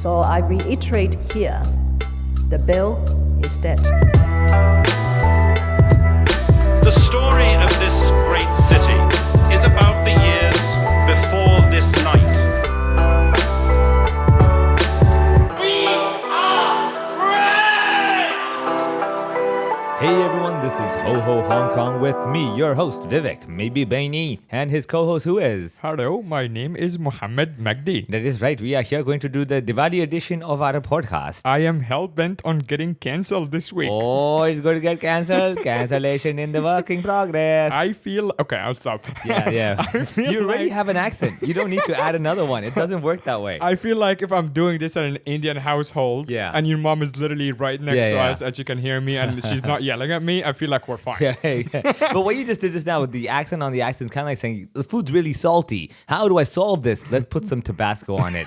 So I reiterate here, the bill is dead. The story of this great city is about the years before this night. We are free! Hey everyone, this is Ho Ho Hong Kong with me, your host Vivek, maybe Baini, and his co-host who is? Hello, my name is Muhammad Magdi. That is right, we are here going to do the Diwali edition of our podcast. I am hell-bent on getting cancelled this week. Oh, it's going to get cancelled. Cancellation in the work in progress. I feel... Okay, I'll stop. Yeah. feel You already like- have an accent. You don't need to add another one. It doesn't work that way. I feel like if I'm doing this in an Indian household Yeah. and your mom is literally right next to Yeah. us and she can hear me and she's not yelling at me, I feel like we're fine. Yeah. But what you just did just now with the accent on the accent is kind of like saying, the food's really salty. How do I solve this? Let's put some Tabasco on it.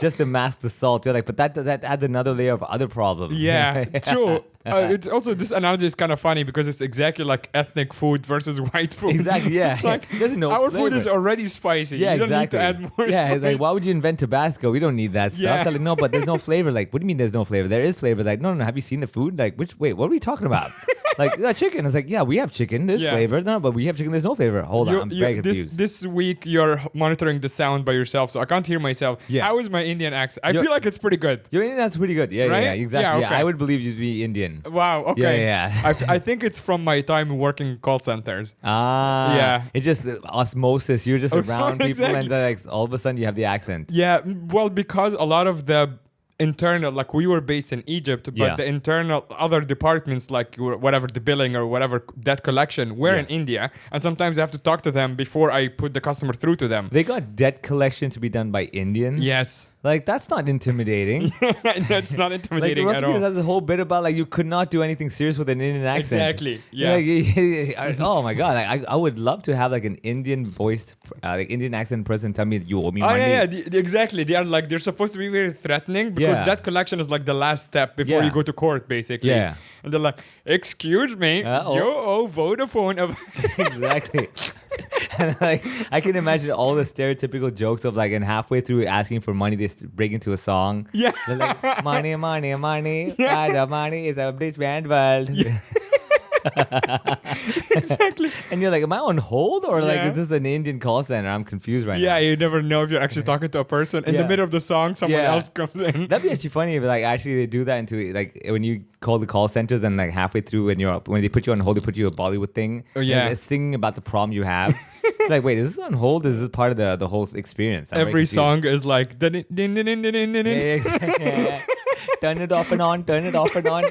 Just to mask the salt. You're like, but that adds another layer of other problems. Yeah, true. It's also, this analogy is kind of funny because it's exactly like ethnic food versus white food. Exactly, yeah. It's like, There's no our food is flavor. already spicy. Yeah, you don't exactly. need to add more Yeah, spice. like why would you invent Tabasco? We don't need that stuff. Yeah. They're like, no, but there's no flavor. Like, what do you mean there's no flavor? There is flavor. Like, no. Have you seen the food? Like, wait, what are we talking about? Like, chicken. It's like, yeah, we have chicken. There's Yeah. flavor. No, but we have chicken. There's no flavor. Hold on, I'm very confused. This week you're monitoring the sound by yourself, so I can't hear myself. Yeah. How is my Indian accent? I You're- feel like it's pretty good. Your Indian that's pretty good. Yeah, Right? yeah, exactly. Yeah, Yeah, okay. I would believe you'd be Indian. Wow. Okay. Yeah. I think it's from my time working in call centers. Ah, Yeah. It's just osmosis. You're just around people, Exactly. and then, like all of a sudden you have the accent. Yeah. Well, because a lot of the internal, like we were based in Egypt, but Yeah. the internal other departments, like whatever the billing or whatever debt collection, were in India, and sometimes I have to talk to them before I put the customer through to them. They got debt collection to be done by Indians. Yes. Like that's not intimidating. That's not Like intimidating the at recipes all. has a whole bit about like you could not do anything serious with an Indian accent. Exactly. Yeah. Oh my god! Like, I would love to have like an Indian voiced, like Indian accent person tell me you owe me Oh money. yeah, exactly. They are like they're supposed to be very threatening because Yeah. debt collection is like the last step before Yeah. you go to court, basically. Yeah. And they're like, "Excuse me, Uh-oh. you owe Vodafone." Exactly. And like I can imagine all the stereotypical jokes of like, and halfway through asking for money, they break into a song. Yeah. They're like, money, money. The money is a this band world. Exactly. And you're like, am I on hold or like Yeah. is this an Indian call center? I'm confused right Yeah, now. you never know if you're actually talking to a person. In the Yeah. middle of the song, someone Yeah. else comes in. That'd be actually funny if like actually they do that into like when you call the call centers and like halfway through when they put you on hold, they put you a Bollywood thing. Oh, yeah. And it's singing about the problem you have. It's like, wait, is this on hold? Is this part of the whole experience? I'm very Every confused. song is like, din, din, din, din, din, din, din. Yeah, exactly. Yeah. Turn it off and on. Turn it off and on.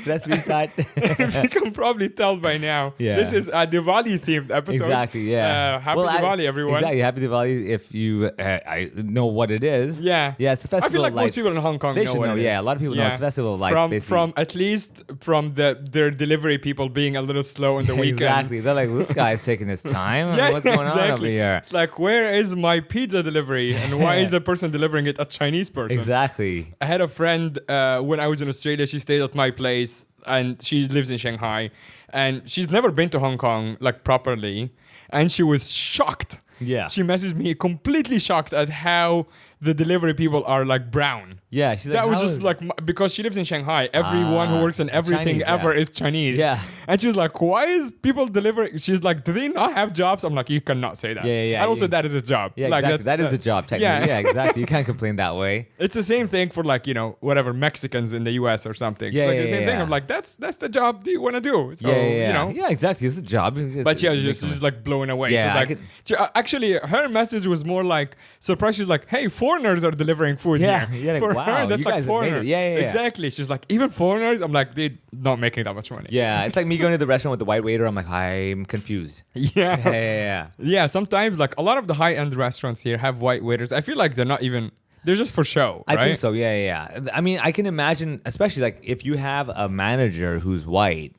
Let's restart. You can probably tell by now. Yeah. This is a Diwali themed episode. Exactly. Yeah. Happy Diwali, everyone. Exactly. Happy Diwali. If you I know what it is. Yeah. Yeah. It's a festival. I feel like of most lights. people in Hong Kong They know should what know. it is. Yeah. A lot of people know it's a festival of lights. From basically. from at least from their delivery people being a little slow on the weekend. Exactly. They're like, this guy's taking his time. Yeah, What's going on over exactly. here? It's like, where is my pizza delivery, and why is the person delivering it a Chinese person? Exactly. I had a friend when I was in Australia. She stayed at my place, and she lives in Shanghai, and she's never been to Hong Kong like properly, and she was shocked. Yeah. She messaged me completely shocked at how the delivery people are like brown. Yeah. She's like, That was how just is- like because she lives in Shanghai. Everyone who works in everything Chinese, ever yeah. is Chinese. Yeah. And she's like, why is people delivering? She's like, do they not have jobs? I'm like, you cannot say that. Yeah. And also, Yeah. that is a job. Yeah, like, exactly. That is the job, technically. Yeah. Exactly. You can't complain that way. It's the same thing for like, whatever Mexicans in the US or something. It's Yeah, like yeah, the same thing. yeah. I'm like, that's the job that you want to do. So, Yeah, exactly. It's a job. But yeah, she's just like blown away. Yeah, She's I like, could- actually, her message was more like surprised. She's like, hey, foreigners are delivering food Yeah, here. yeah, like, For wow, her, that's you like guys have made foreigner. it. Yeah. Exactly. She's like, even foreigners? I'm like, they're not making that much money. Yeah, it's like me going to the restaurant with the white waiter. I'm like, I'm confused. Yeah. Yeah. Yeah, sometimes like a lot of the high-end restaurants here have white waiters. I feel like they're not even, they're just for show, I right? think so. Yeah. I mean, I can imagine, especially like if you have a manager who's white.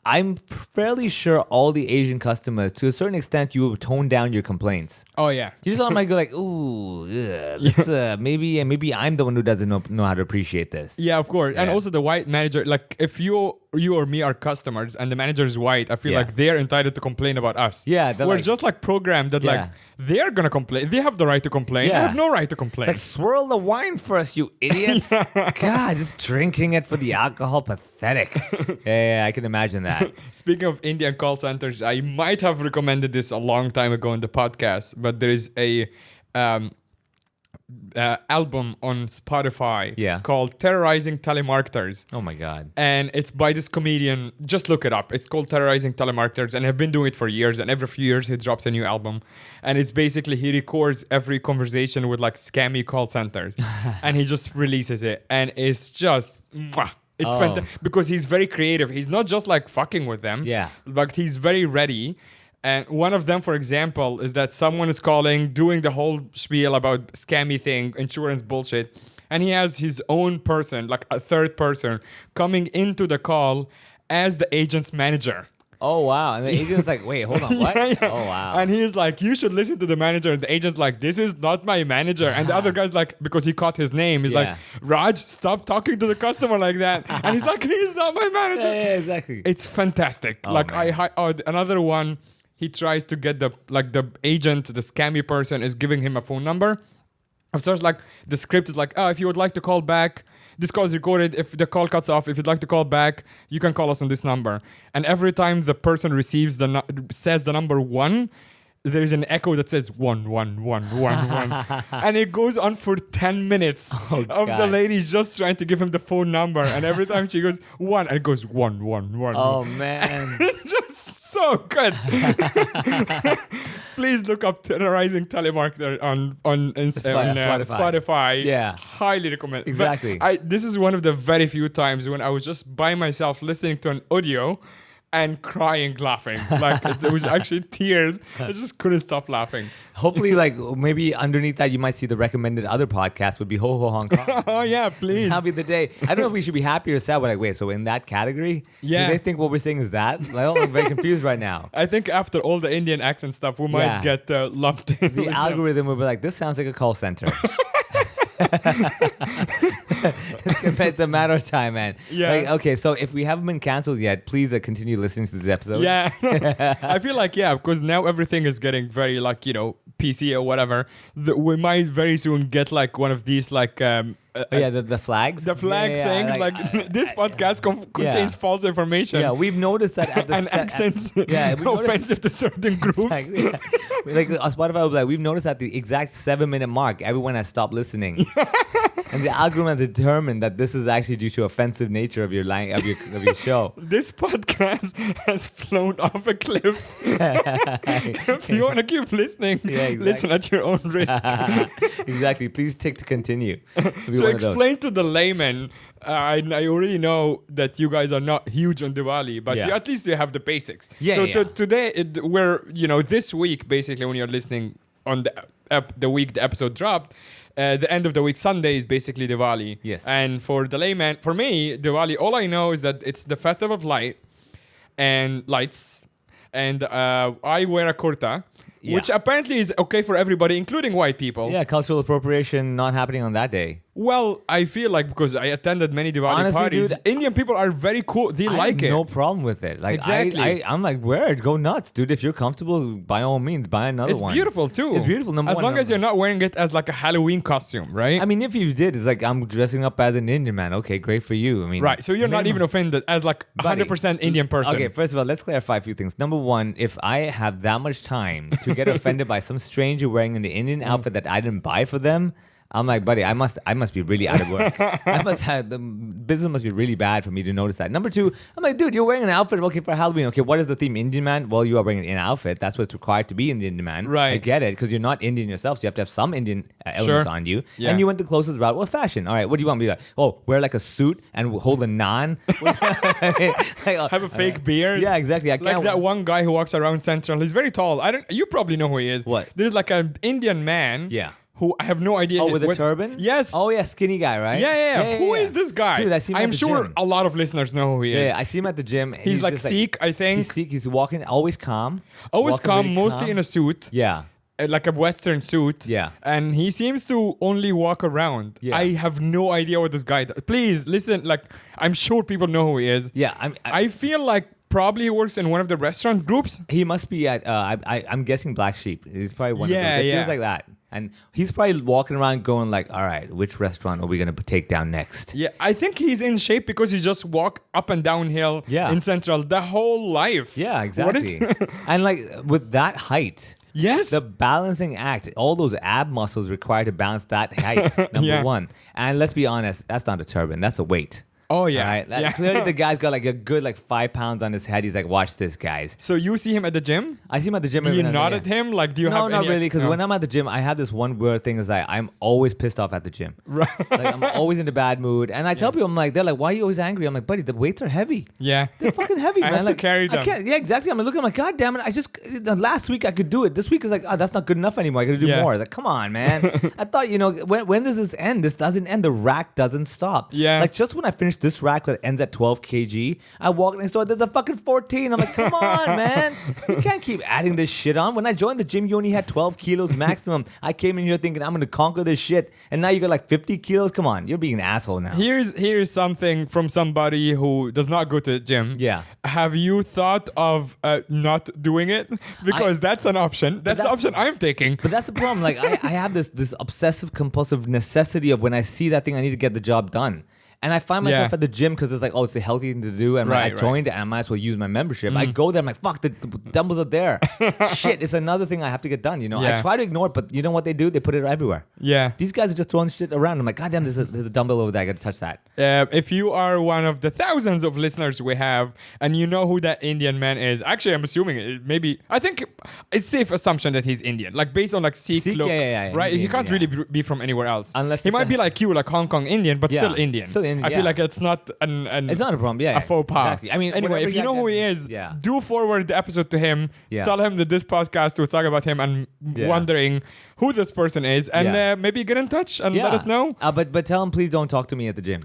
I'm fairly sure all the Asian customers, to a certain extent, you will tone down your complaints. Oh yeah. You just automatically go like, ooh, let's, maybe I'm the one who doesn't know how to appreciate this. Yeah, of course. And Yeah. also the white manager, like if you you or me are customers and the manager is white, I feel Yeah. like they're entitled to complain about us. Yeah, they're we're like- just like programmed that like Yeah. they're gonna complain. They have the right to complain. I Yeah. have no right to complain. Like, swirl the wine for us, you idiots. God, just drinking it for the alcohol. Pathetic. Yeah, I can imagine that. Speaking of Indian call centers, I might have recommended this a long time ago in the podcast, but there is a album on Spotify Yeah. called Terrorizing Telemarketers. Oh, my God. And it's by this comedian. Just look it up. It's called Terrorizing Telemarketers, and I've been doing it for years. And every few years, he drops a new album. And it's basically he records every conversation with like scammy call centers, and he just releases it. And it's just, mwah. It's Oh. fantastic because he's very creative. He's not just like fucking with them, Yeah. but he's very ready. And one of them, for example, is that someone is calling, doing the whole spiel about scammy thing, insurance bullshit. And he has his own person, like a third person, coming into the call as the agent's manager. Oh, wow. And the agent's like, wait, hold on, what? Yeah, yeah. Oh, wow. And he's like, you should listen to the manager. And the agent's like, this is not my manager. And the other guy's like, because he caught his name, he's like, Yeah. Raj, stop talking to the customer like that. And he's like, he's not my manager. yeah, exactly. It's fantastic. Oh, like man. another one, he tries to get the agent, the scammy person is giving him a phone number. Of course, like the script is like, oh, if you would like to call back, this call is recorded. If the call cuts off, if you'd like to call back, you can call us on this number. And every time the person receives says the number 1, there is an echo that says 11111, and it goes on for 10 minutes of the God. lady just trying to give him the phone number, and every time she goes 1, and it goes 111. Oh, man. Just so good. Please look up Terrorizing Telemarketer on Spotify. Yeah. Highly recommend. But Exactly. this is one of the very few times when I was just by myself listening to an audio and crying, laughing. Like it was actually tears. I just couldn't stop laughing. Hopefully, like, maybe underneath that, you might see the recommended other podcast would be Ho Ho Hong Kong. Oh yeah, please. That'll be the day. I don't know if we should be happy or sad. We're like, wait, so in that category? Yeah. Do they think what we're saying is that? Like, I'm very confused right now. I think after all the Indian accent stuff, we might Yeah. get lumped in. The with them. algorithm will be like, this sounds like a call center. It's a matter of time, man. Yeah. Like, okay, so if we haven't been canceled yet, please continue listening to this episode. Yeah. I feel like, yeah, because now everything is getting very, like, PC or whatever. We might very soon get, like, one of these, like... Oh, yeah, the flags? the flag Yeah, things, like this podcast contains false information. Yeah, we've noticed that at the and accents yeah, we've noticed- offensive to certain groups. Exactly, yeah. Like Spotify will be like, we've noticed at the exact 7-minute mark, everyone has stopped listening, and the algorithm has determined that this is actually due to offensive nature of your of your show. This podcast has flown off a cliff. If you want to keep listening, Yeah, exactly. listen at your own risk. Exactly. Please tick to continue. It'll be So one of those. explain to the layman. I already know that you guys are not huge on Diwali, but Yeah. at least you have the basics. Yeah, So yeah. today, we're this week, basically, when you're listening on the week the episode dropped, the end of the week Sunday is basically Diwali. Yes. And for the layman, for me, Diwali, all I know is that it's the festival of light and lights, and I wear a kurta. Yeah. Which apparently is okay for everybody, including white people. Yeah, cultural appropriation not happening on that day. Well, I feel like because I attended many Diwali Honestly, parties, dude, Indian people are very cool. They I like have it. no problem with it. Like, Exactly. I'm like, wear it, go nuts, dude. If you're comfortable, by all means, buy another It's one. beautiful too. It's beautiful. Number as one, long as number- you're not wearing it as like a Halloween costume, right? I mean, if you did, it's like, I'm dressing up as an Indian man. Okay, great for you. I mean, right. So you're not even offended as like Buddy. 100% Indian person. Okay, first of all, let's clarify a few things. Number one, if I have that much time to get offended by some stranger wearing an Indian outfit that I didn't buy for them, I'm like, buddy, I must be really out of work. The business must be really bad for me to notice that. Number two, I'm like, dude, you're wearing an outfit, okay, for Halloween. Okay, what is the theme? Indian man? Well, you are wearing an outfit. That's what's required to be an Indian man. Right. I get it, because you're not Indian yourself, so you have to have some Indian elements Sure. on you. Yeah. And you went the closest route. Well, fashion. All right, what do you want me to do? Oh, wear like a suit and hold a naan? Have a fake beard. Yeah, exactly. I Like can't. that one guy who walks around Central. He's very tall. You probably know who he is. What? There's like an Indian man. Yeah. Who I have no idea. Oh, with a what- turban? Yes. Oh, yeah, skinny guy, right? Yeah. Who is this guy? Dude, I see him at I'm the sure gym. a lot of listeners know who he is. Yeah, I see him at the gym. and He's like just Sikh, I think. He's Sikh. He's walking, always calm. Always Walking calm, really mostly calm. in a suit. Yeah. like a Western suit. Yeah. And he seems to only walk around. Yeah. I have no idea what this guy does. Please listen. Like, I'm sure people know who he is. Yeah, I feel like probably he works in one of the restaurant groups. he must be at. I'm guessing Black Sheep. He's probably one Yeah, of those. It yeah. feels like that, and he's probably walking around going like, "All right, which restaurant are we gonna take down next?" Yeah, I think he's in shape because he just walk up and down hill Yeah. in Central the whole life. Yeah, What is- exactly. And like with that height. Yes. The balancing act, all those ab muscles required to balance that height, number Yeah. one. And let's be honest, that's not a turban, that's a weight. Oh, yeah. All right? Like, Yeah. Clearly the guy's got like a good like 5 pounds on his head. He's like, watch this, guys. So you see him at the gym? I see him at the gym. Do you every now nod and at then. him? Like, do you No, have not any? really, because no. when I'm at the gym, I have this one weird thing is like I'm always pissed off at the gym. Right. Like I'm always in a bad mood. And I tell people, I'm like, they're like, why are you always angry? I'm like, buddy, the weights are heavy. Yeah. They're fucking heavy, I man. have to like, carry I them. can't, yeah, exactly. I'm looking, I'm like, God damn it. Last week I could do it. This week is like, oh, that's not good enough anymore. I gotta do Yeah. more. It's like, come on, man. I thought, when does this end? This doesn't end. The rack doesn't stop. Yeah. Like just when I finish this rack that ends at 12 kg, I walk next door, there's a fucking 14. I'm like, come on, man. You can't keep adding this shit on. When I joined the gym, you only had 12 kilos maximum. I came in here thinking I'm gonna conquer this shit. And now you got like 50 kilos. Come on, you're being an asshole now. Here's something from somebody who does not go to the gym. Yeah. Have you thought of not doing it? Because that's an option. That's the that- option I'm taking. But that's the problem. Like I have this obsessive compulsive necessity of when I see that thing, I need to get the job done. And I find myself Yeah. at the gym because it's like, oh, it's a healthy thing to do. And Right, I joined it and I might as well use my membership. I Mm. go there, I'm like, fuck, the dumbbells are there. Shit, it's another thing I have to get done, I Yeah. try to ignore it, but you know what they do? They put it everywhere. Yeah. These guys are just throwing shit around. I'm like, God damn, there's a dumbbell over there. I got to touch that. If you are one of the thousands of listeners we have and you know who that Indian man is, actually, I'm assuming I think it's safe assumption that he's Indian, like based on like Sikh Sikh, look, yeah, right? He Indian, can't yeah. really be from anywhere else. Unless he it's might a- be like you, like Hong Kong Indian, but Yeah, still Indian. still Indian, I feel yeah. like it's not an It's not a problem. Yeah, a faux pas. Exactly. I mean, anyway, whatever if you know who he is, yeah. do forward the episode to him. Yeah. Tell him that this podcast will talk about him and Yeah. wondering who this person is, and Yeah. Maybe get in touch and Yeah. let us know. But tell him, please don't talk to me at the gym.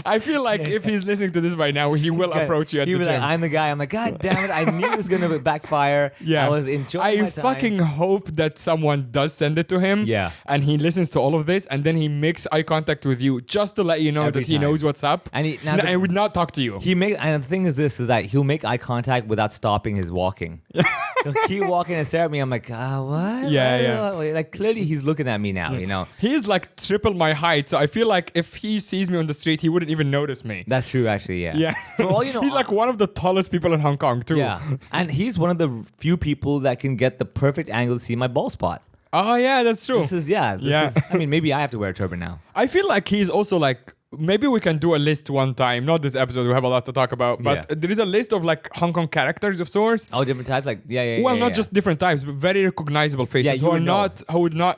I feel like if he's listening to this right now, he will approach you at He the was gym. like, I'm the guy. I'm like, God damn it. I knew it was going to backfire. Yeah, I was enjoying I my time. fucking hope that someone does send it to him. Yeah. and he listens to all of this, and then he makes eye contact with you just to let you know Every that he time. knows what's up. And now I would not talk to you. And the thing is this, is that he'll make eye contact without stopping his walking. He'll keep walking and stare at me. I'm like, what? Yeah, What? Like, clearly he's looking at me now, He's like triple my height, so I feel like if he sees me on the street, he wouldn't even notice me. That's true, actually, yeah. Yeah. For all you know, he's like one of the tallest people in Hong Kong too. yeah. And he's one of the few people that can get the perfect angle to see my ball spot. Oh yeah, that's true. This is, I mean, maybe I have to wear a turban now. I feel like he's also like, maybe we can do a list one time. Not this episode, we have a lot to talk about. But Yeah. there is a list of like Hong Kong characters of sorts. Oh, different types? Like, yeah. Well, yeah, not yeah. just different types, but very recognizable faces you who are would know.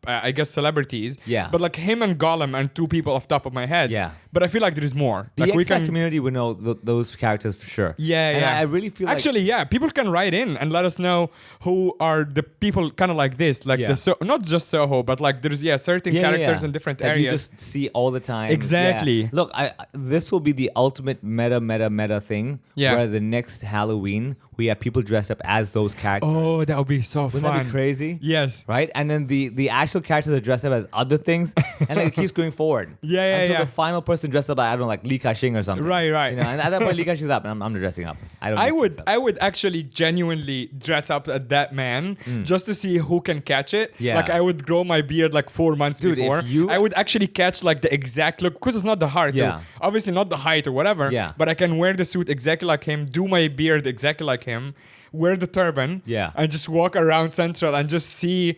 I guess celebrities. Yeah. But like him and Gollum and two people off top of my head. Yeah. But I feel like there is more. The like expat community would know those characters for sure. Yeah, And yeah. I really feel actually, yeah, people can write in and let us know who are the people kind of like this, like Yeah. not just Soho, but like there's certain characters in different that areas. you just see all the time. Exactly. Yeah. Look, this will be the ultimate meta thing. Yeah. Where the next Halloween we have people dressed up as those characters. Oh, that would be so Wouldn't fun. that be crazy? Yes. Right? And then the actual characters are dressed up as other things, and then it keeps going forward. Yeah, Until yeah. the final person dressed up, I don't know, like Li Ka-shing or something. Right. And at that point, Li Ka-shing's up, and I'm dressing up. I would actually genuinely dress up as that man just to see who can catch it. Yeah. Like I would grow my beard like 4 months Dude, before. if you- I would actually catch like the exact look because it's not the heart. Yeah. Obviously not the height or whatever. Yeah. But I can wear the suit exactly like him, do my beard exactly like him, wear the turban. Yeah. And just walk around Central and just see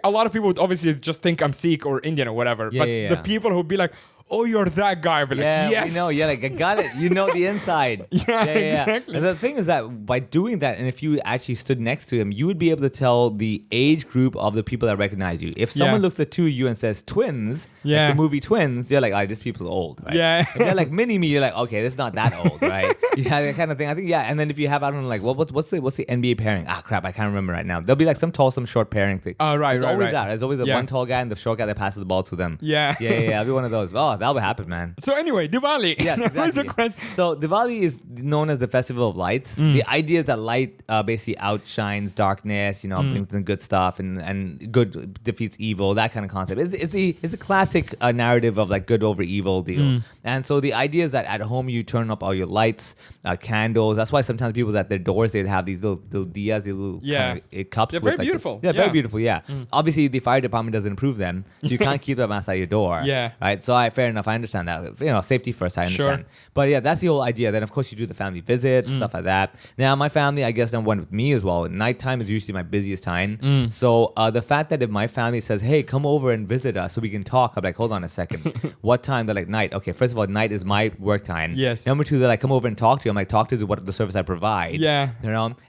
a lot of people would obviously just think I'm Sikh or Indian or whatever. Yeah, but yeah, the yeah. people who'd be like, oh, you're that guy. I'd be Yeah, like, yes. we know. Yeah, like I got it. You know the inside. Yeah, exactly. And the thing is that by doing that, and if you actually stood next to him, you would be able to tell the age group of the people that recognize you. If someone Yeah. looks at two of you and says twins, Yeah. like the movie Twins, they're like, oh, this people's old. Right? Yeah. If they're like mini me, you're like, okay, this is not that old, right? Yeah, that kind of thing. I think, yeah. And then if you have, I don't know, like, well, what's the NBA pairing? Ah, crap, I can't remember right now. There'll be like some tall, some short pairing thing. Oh, right, There's right, always right. that. There's always the Yeah. one tall guy and the short guy that passes the ball to them. Yeah. Yeah. I'll be one of those. Oh, Oh, that would happen, man. So anyway, Diwali. Yes, That was the exactly. question. So Diwali is known as the festival of lights. The idea is that light basically outshines darkness, brings in good stuff, and good defeats evil, that kind of concept. It's a classic narrative of like good over evil deal. And so the idea is that at home you turn up all your lights, candles. That's why sometimes people at their doors they'd have these little diyas, these little kind of, cups. They're with very beautiful. Yeah, Yeah. very beautiful. Yeah. Obviously, the fire department doesn't approve them, so you can't keep them outside your door. Yeah. Right. So fair enough. I understand that. Safety first. I understand. Sure. But yeah, that's the whole idea. Then of course you do the family visits, stuff like that. Now my family, I guess, went with me as well. Nighttime is usually my busiest time. So the fact that if my family says, "Hey, come over and visit us so we can talk," I'm like, "Hold on a second. What time?" They're like, "Night." Okay. First of all, night is my work time. Yes. Number two, they're like, "Come over and talk to you." I'm like, "Talk to you is what the service I provide." Yeah.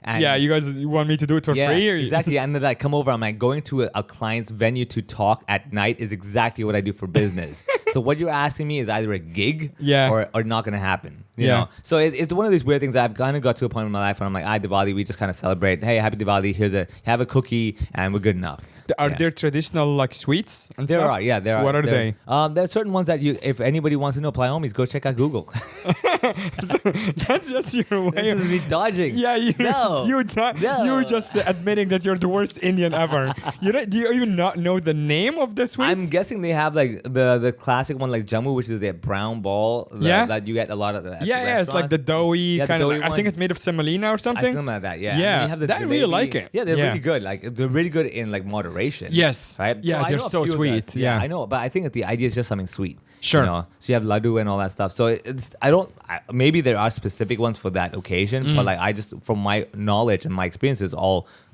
And Yeah, you want me to do it for yeah, free? Or exactly. And then like come over. I'm like going to a client's venue to talk at night is exactly what I do for business. So what you're asking me is either a gig, Yeah. or not gonna happen. You Yeah. know. So it's one of these weird things that I've kind of got to a point in my life where I'm like, Diwali, we just kind of celebrate. Hey, happy Diwali. Have a cookie, and we're good enough. Are Yeah. there traditional like sweets and There stuff? are, yeah, there are. What are There- they? There are certain ones that if anybody wants to know, by all means, go check out Google. That's just your way. This of- is me dodging. Yeah, No. No. you're just admitting that you're the worst Indian ever. Do you even not know the name of the sweets? I'm guessing they have like the classic one like Jammu, which is the brown ball. Yeah. That you get a lot of. At the Yeah, it's like the doughy Yeah, the kind of. doughy I think one. it's made of semolina or I something. think like that. Yeah. Yeah, And then you have the I really jalebi. like it. Yeah, they're Yeah. really good. Like they're really good in like moderation. Yes. Right. Yeah, I they're know a so few of sweet. those. Yeah. I know, but I think that the idea is just something sweet. Sure. So you have laddu and all that stuff. So maybe there are specific ones for that occasion, but like I just from my knowledge and my experiences,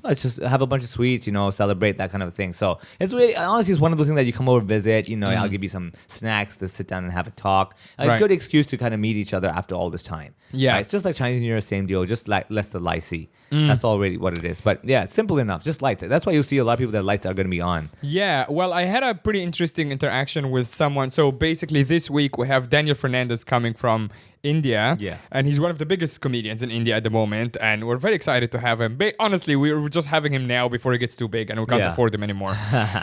let's just have a bunch of sweets, celebrate that kind of thing. So it's really honestly it's one of those things that you come over visit. I'll give you some snacks to sit down and have a talk. A Right. good excuse to kind of meet each other after all this time. Yeah. Right? It's just like Chinese New Year, same deal. Just like less the lycee. That's all really what it is. But yeah, it's simple enough. Just lights. That's why you'll see a lot of people that lights are going to be on. Yeah, well, I had a pretty interesting interaction with someone. So basically, this week we have Daniel Fernandez coming from India. Yeah. And he's one of the biggest comedians in India at the moment. And we're very excited to have him. Honestly, we were just having him now before he gets too big and we can't Yeah. afford him anymore.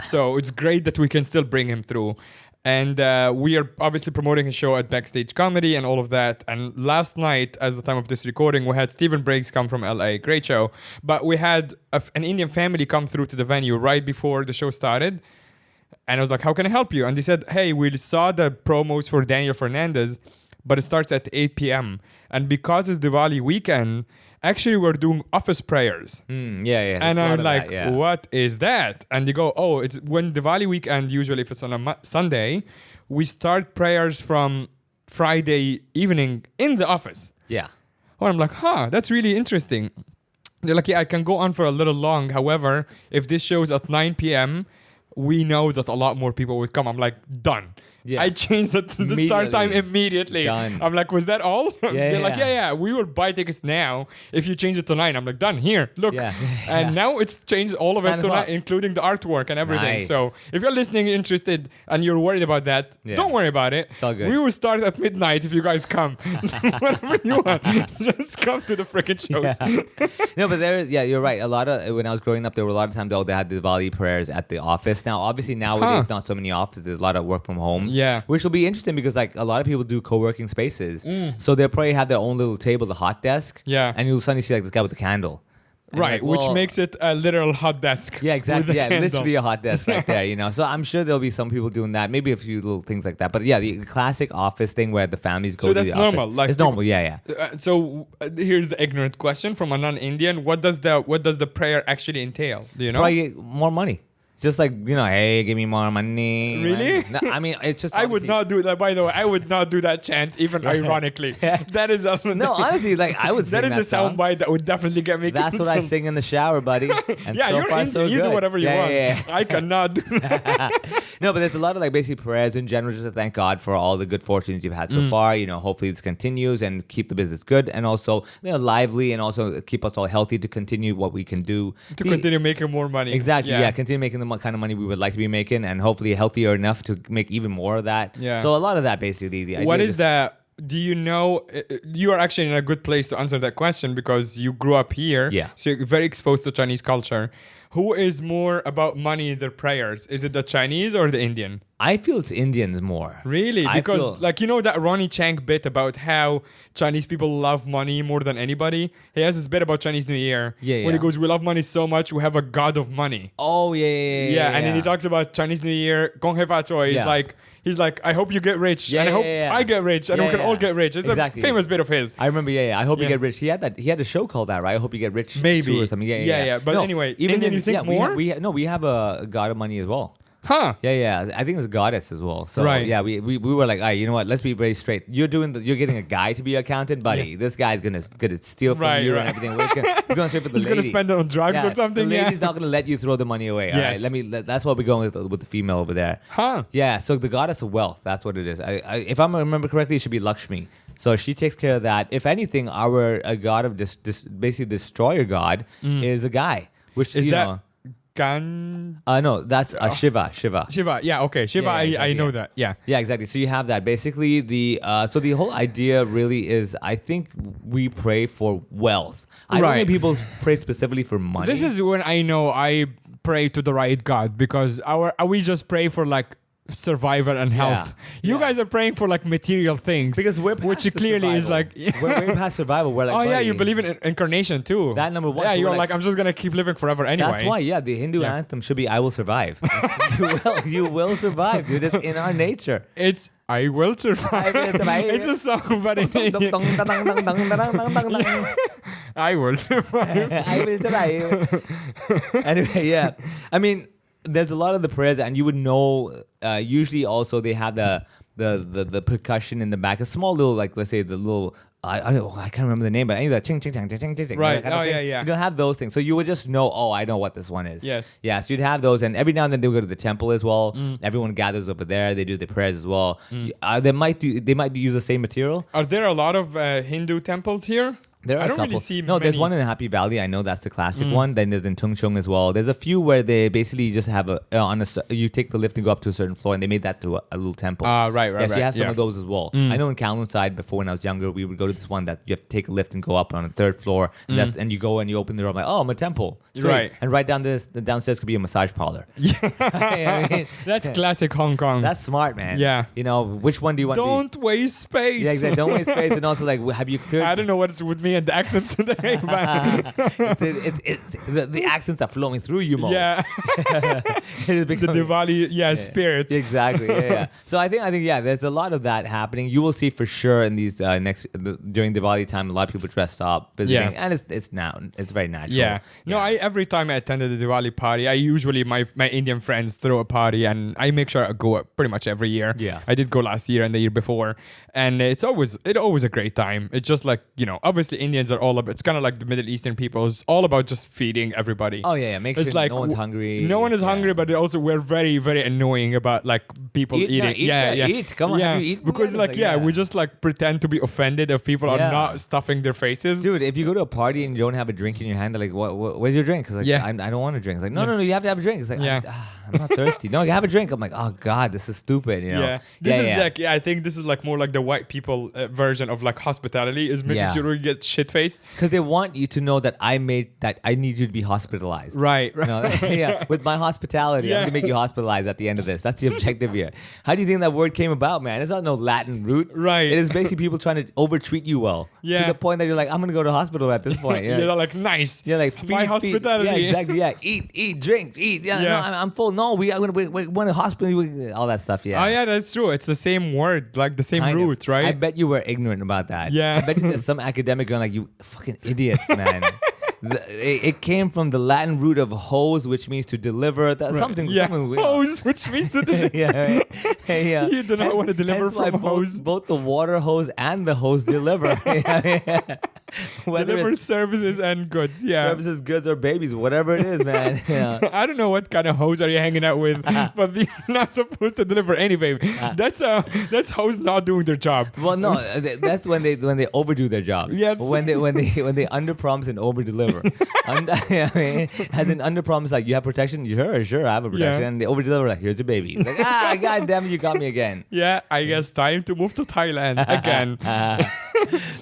So it's great that we can still bring him through. And we are obviously promoting his show at Backstage Comedy and all of that. And last night, as the time of this recording, we had Stephen Briggs come from LA. Great show. But we had an Indian family come through to the venue right before the show started. And I was like, how can I help you? And they said, hey, we saw the promos for Daniel Fernandez, but it starts at 8 p.m. And because it's Diwali weekend, actually we're doing office prayers. Yeah. And there's a lot I'm of like, that, yeah. what is that? And they go, oh, it's when Diwali weekend, usually if it's on a Sunday, we start prayers from Friday evening in the office. Yeah. Oh, I'm like, that's really interesting. They're like, yeah, I can go on for a little long. However, if this show's at 9 p.m., we know that a lot more people would come. I'm like, done. Yeah. I changed the start time immediately. Done. I'm like, was that all? They're like, yeah. yeah, we will buy tickets now if you change it to 9. I'm like, done, here, look. Yeah. And now it's changed all of it 9 to 9, o'clock. including the artwork and everything. Nice. So if you're listening, interested, and you're worried about that, Yeah. don't worry about it. It's all good. We will start at midnight if you guys come. Whatever you want. Just come to the freaking shows. Yeah. No, but you're right. A lot of when I was growing up, there were a lot of times they had the Diwali prayers at the office. Now, obviously nowadays, not so many offices. There's a lot of work from home. Yeah. Which will be interesting because like a lot of people do co-working spaces, so they'll probably have their own little table, the hot desk. Yeah. And you'll suddenly see like this guy with the candle. And you're Right, like, which well, makes it a literal hot desk. Yeah, with exactly. a Yeah, candle. literally a hot desk right there, So I'm sure there'll be some people doing that. Maybe a few little things like that. But yeah, the classic office thing where the families go So to that's the normal, office. like it's normal, yeah. Here's the ignorant question from a non-Indian: What does the prayer actually entail? Do you know? Probably get more money. Just like, hey, give me more money. Really? No, I mean, it's just I would obviously- not do that. By the way, I would not do that chant, even ironically. That is No, honestly, like I would sing that is the song. soundbite that would definitely get me. That's what I some- sing in the shower, buddy. And Yeah, so you're far, Indian. so You good. do whatever you want. Yeah. I cannot do that. No, but there's a lot of like basic prayers in general, just to thank God for all the good fortunes you've had Mm. so far. Hopefully this continues and keep the business good, and also lively, and also keep us all healthy to continue what we can do To continue making more money. Exactly. Yeah. Continue making the kind of money we would like to be making, and hopefully healthier enough to make even more of that. Yeah. So a lot of that basically. The idea What is just- do you know? You are actually in a good place to answer that question because you grew up here. Yeah. So you're very exposed to Chinese culture. Who is more about money in their prayers? Is it the Chinese or the Indian? I feel it's Indians more. Really? I Because, feel- like, you know that Ronnie Chang bit about how Chinese people love money more than anybody? He has this bit about Chinese New Year. Yeah, When he yeah. goes, we love money so much, we have a god of money. Oh yeah. Yeah, and then he talks about Chinese New Year. Gong Hei Fa Choi. He's like, I hope you get rich, Yeah, and I hope yeah, yeah. I get rich, and we Yeah, can all yeah. get rich. It's Exactly. a famous bit of his. I remember, I hope you Yeah. get rich. He had a show called that, right? I hope you get rich. Maybe. 2 or something. Yeah. But anyway, Indian, you think more? We have a god of money as well. Huh? Yeah. I think it's a goddess as well. So Right. yeah, we were like, all right, you know what? Let's be very straight. You're getting a guy to be accountant, buddy. Yeah. This guy's gonna steal from Right, you right. and everything. We're going straight for the He's lady. gonna spend it on drugs or something. The Yeah. lady's not gonna let you throw the money away. All Yes. right, that's what we're going with the female over there. Huh? Yeah, so the goddess of wealth, that's what it is. If I remember correctly, it should be Lakshmi. So she takes care of that. If anything, a god of basically destroyer god is a guy. Which Is you that know, Gan no, that's Shiva. Shiva? Yeah. Okay. Shiva. Yeah, I exactly, know yeah. that. Yeah. Yeah, exactly. So you have that. Basically, the whole idea really is, I think we pray for wealth. I don't Right. think people pray specifically for money. This is when I know I pray to the right God because we just pray for like survival and health. You Yeah. guys are praying for like material things because we're past which the clearly is like survival. we're way past survival. We're like, oh yeah, buddy, you believe in incarnation too. That number one, Yeah, so you're we're like, I'm just gonna keep living forever anyway. That's why, the Hindu Yeah. anthem should be "I will survive." you will survive, dude. It's in our nature. It's I will survive. I will survive. It's a song, but I will survive. I will survive. Anyway, yeah. I mean, there's a lot of the prayers, and you would know. Usually, also they have the percussion in the back, a small little, like, let's say the little. I can't remember the name, but anyway, ching ching ching ching ching ching. Right. kind of Oh, thing. yeah, yeah. You'll have those things, so you would just know. Oh, I know what this one is. Yes. Yeah. So you'd have those, and every now and then they'll go to the temple as well. Everyone gathers over there. They do the prayers as well. They might use the same material. Are there a lot of Hindu temples here? There are I a don't couple. really see No, there's many. one in Happy Valley. I know that's the classic one. Then there's in Tung Chung as well. There's a few where they basically just have you take the lift and go up to a certain floor, and they made that to a little temple. Right. Yeah, so you have some Yeah. of those as well. I know in Kowloon side, before when I was younger, we would go to this one that you have to take a lift and go up on the 3rd floor, and you go and you open the door. I'm like, oh, I'm a temple. Sweet. Right. And right downstairs could be a massage parlor. I mean, That's classic Hong Kong. that's smart, man. Yeah. You know, which one do you want to Don't waste space. be? Yeah, exactly. Don't waste space. And also, like, have you cleared? I don't know what's with me and the accents today, but it's the accents are flowing through you, Mo. yeah, It is the becoming, Diwali, spirit. Exactly. Yeah. So I think there's a lot of that happening. You will see for sure in these during Diwali time, a lot of people dressed up visiting, Yeah. and it's very natural. Yeah. No, every time I attended a Diwali party, I usually my Indian friends throw a party, and I make sure I go pretty much every year. Yeah. I did go last year and the year before, and it's always a great time. It's just like, obviously Indians are all about. It's kind of like the Middle Eastern people. It's all about just feeding everybody. Oh yeah. Make It's sure like no one's hungry. No one is Yeah. hungry, but also we're very, very annoying about like people Eat, eating. no, eat, eat. Come on, yeah. have you eaten Because yet? like It's like, we just like pretend to be offended if people are Yeah. not stuffing their faces. Dude, if you go to a party and you don't have a drink in your hand, they're like, where's your drink? It's like, Yeah. I don't want a drink. It's like, no, you have to have a drink. It's like, Yeah. I'm not thirsty. No, you have a drink. I'm like, oh God, this is stupid. You know? Yeah, this is like I think this is like more like the white people version of like hospitality is making Yeah. sure you get shit faced. Because they want you to know that I need you to be hospitalized. Right. You know, yeah, with my hospitality, I'm Yeah. gonna make you hospitalized at the end of this. That's the objective here. How do you think that word came about, man? It's not no Latin root. Right. It is basically people trying to over-treat you well. Yeah. To the point that you're like, I'm gonna go to the hospital at this point. Yeah, they're like nice. Yeah, like my feed. hospitality. Yeah, exactly. Yeah, eat, drink, eat. Yeah, Yeah. no, I'm full. No, we want a hospital. All that stuff. Yeah. Oh yeah, that's true. It's the same word, like the same Kind of. root, right? I bet you were ignorant about that. Yeah. I bet you there's some academic going like, you fucking idiots, man. It came from the Latin root of hose, which means to deliver. Something weird. hose, which means to deliver. Yeah, right. Yeah. You do not want to deliver Hence why from hose. Both the water hose and the hose deliver. Yeah. Whether Deliver it's services and goods. Yeah. services, goods, or babies, whatever it is, man. Yeah. I don't know what kind of hoes are you hanging out with, but you're not supposed to deliver any baby. That's hoes not doing their job. Well, no, that's when they overdo their job. Yes. When they under promise and over deliver. As in under promise, like you have protection. Sure, I have a protection. Yeah. And they over deliver, like here's your baby. It's like god damn it, you got me again. Yeah, I guess time to move to Thailand again.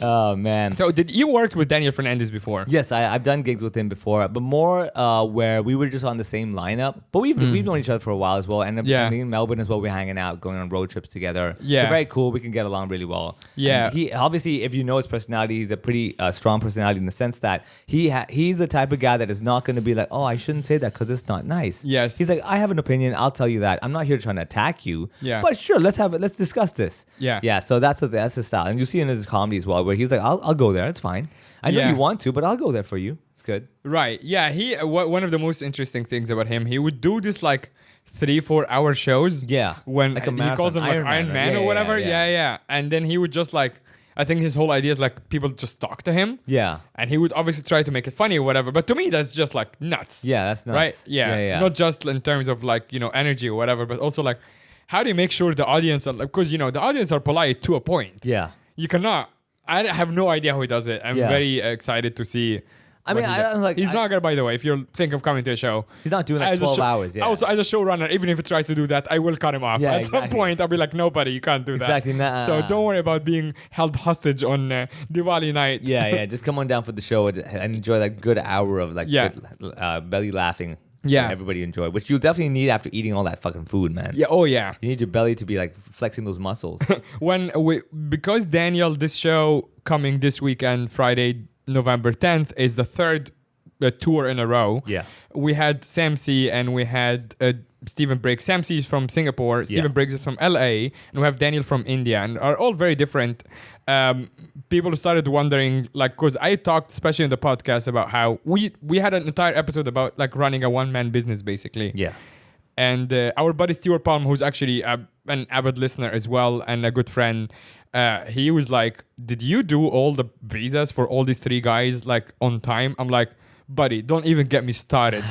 Oh man. So, did you work with Daniel Fernandez before? Yes, I've done gigs with him before, but more where we were just on the same lineup. But we've known each other for a while as well. And Yeah. in Melbourne as well, we're hanging out, going on road trips together. Yeah. So very cool. We can get along really well. Yeah. And he obviously, if you know his personality, he's a pretty strong personality in the sense that he's the type of guy that is not going to be like, oh, I shouldn't say that because it's not nice. Yes. He's like, I have an opinion. I'll tell you that. I'm not here trying to attack you. Yeah. But sure, let's discuss this. Yeah. Yeah. So that's his style, and you see in his comedy as well, where he's like, I'll go there. It's fine. I know Yeah. you want to, but I'll go there for you. It's good. Right. Yeah. One of the most interesting things about him, he would do this like 3-4 hour shows. Yeah. When Like a he marathon. calls them like Iron Iron Man, Man, right? or Yeah, whatever. yeah. Yeah. And then he would just like, I think his whole idea is like people just talk to him. Yeah. And he would obviously try to make it funny or whatever. But to me, that's just like nuts. Yeah, that's nuts. Right? Yeah. Not just in terms of like, energy or whatever, but also like, how do you make sure the audience are, because, the audience are polite to a point. Yeah. You cannot. I have no idea how he does it. I'm Yeah. very excited to see. I mean, what he I does. don't like. He's not gonna. By the way, if you think of coming to a show, He's not doing like as a 12 show- hours. Yeah. Also, as a showrunner, even if he tries to do that, I will cut him off. Yeah, At some exactly. point, I'll be like, nobody, you can't do Exactly, that. nah. So don't worry about being held hostage on Diwali night. yeah. Just come on down for the show and enjoy that good hour of like Yeah. good, belly laughing. Yeah. that everybody enjoy, which you'll definitely need after eating all that fucking food, man. Yeah. Oh yeah. You need your belly to be like flexing those muscles. Because Daniel, this show coming this weekend, Friday, November 10th, is the third tour in a row. Yeah. We had Samsi and we had Stephen Briggs. Samsi is from Singapore. Stephen Briggs is from LA. And we have Daniel from India, and are all very different. People started wondering, like, because I talked, especially in the podcast, about how we had an entire episode about like running a one-man business, basically. Yeah. And our buddy Stuart Palm, who's actually an avid listener as well and a good friend, he was like, did you do all the visas for all these three guys like on time? I'm like, buddy, don't even get me started.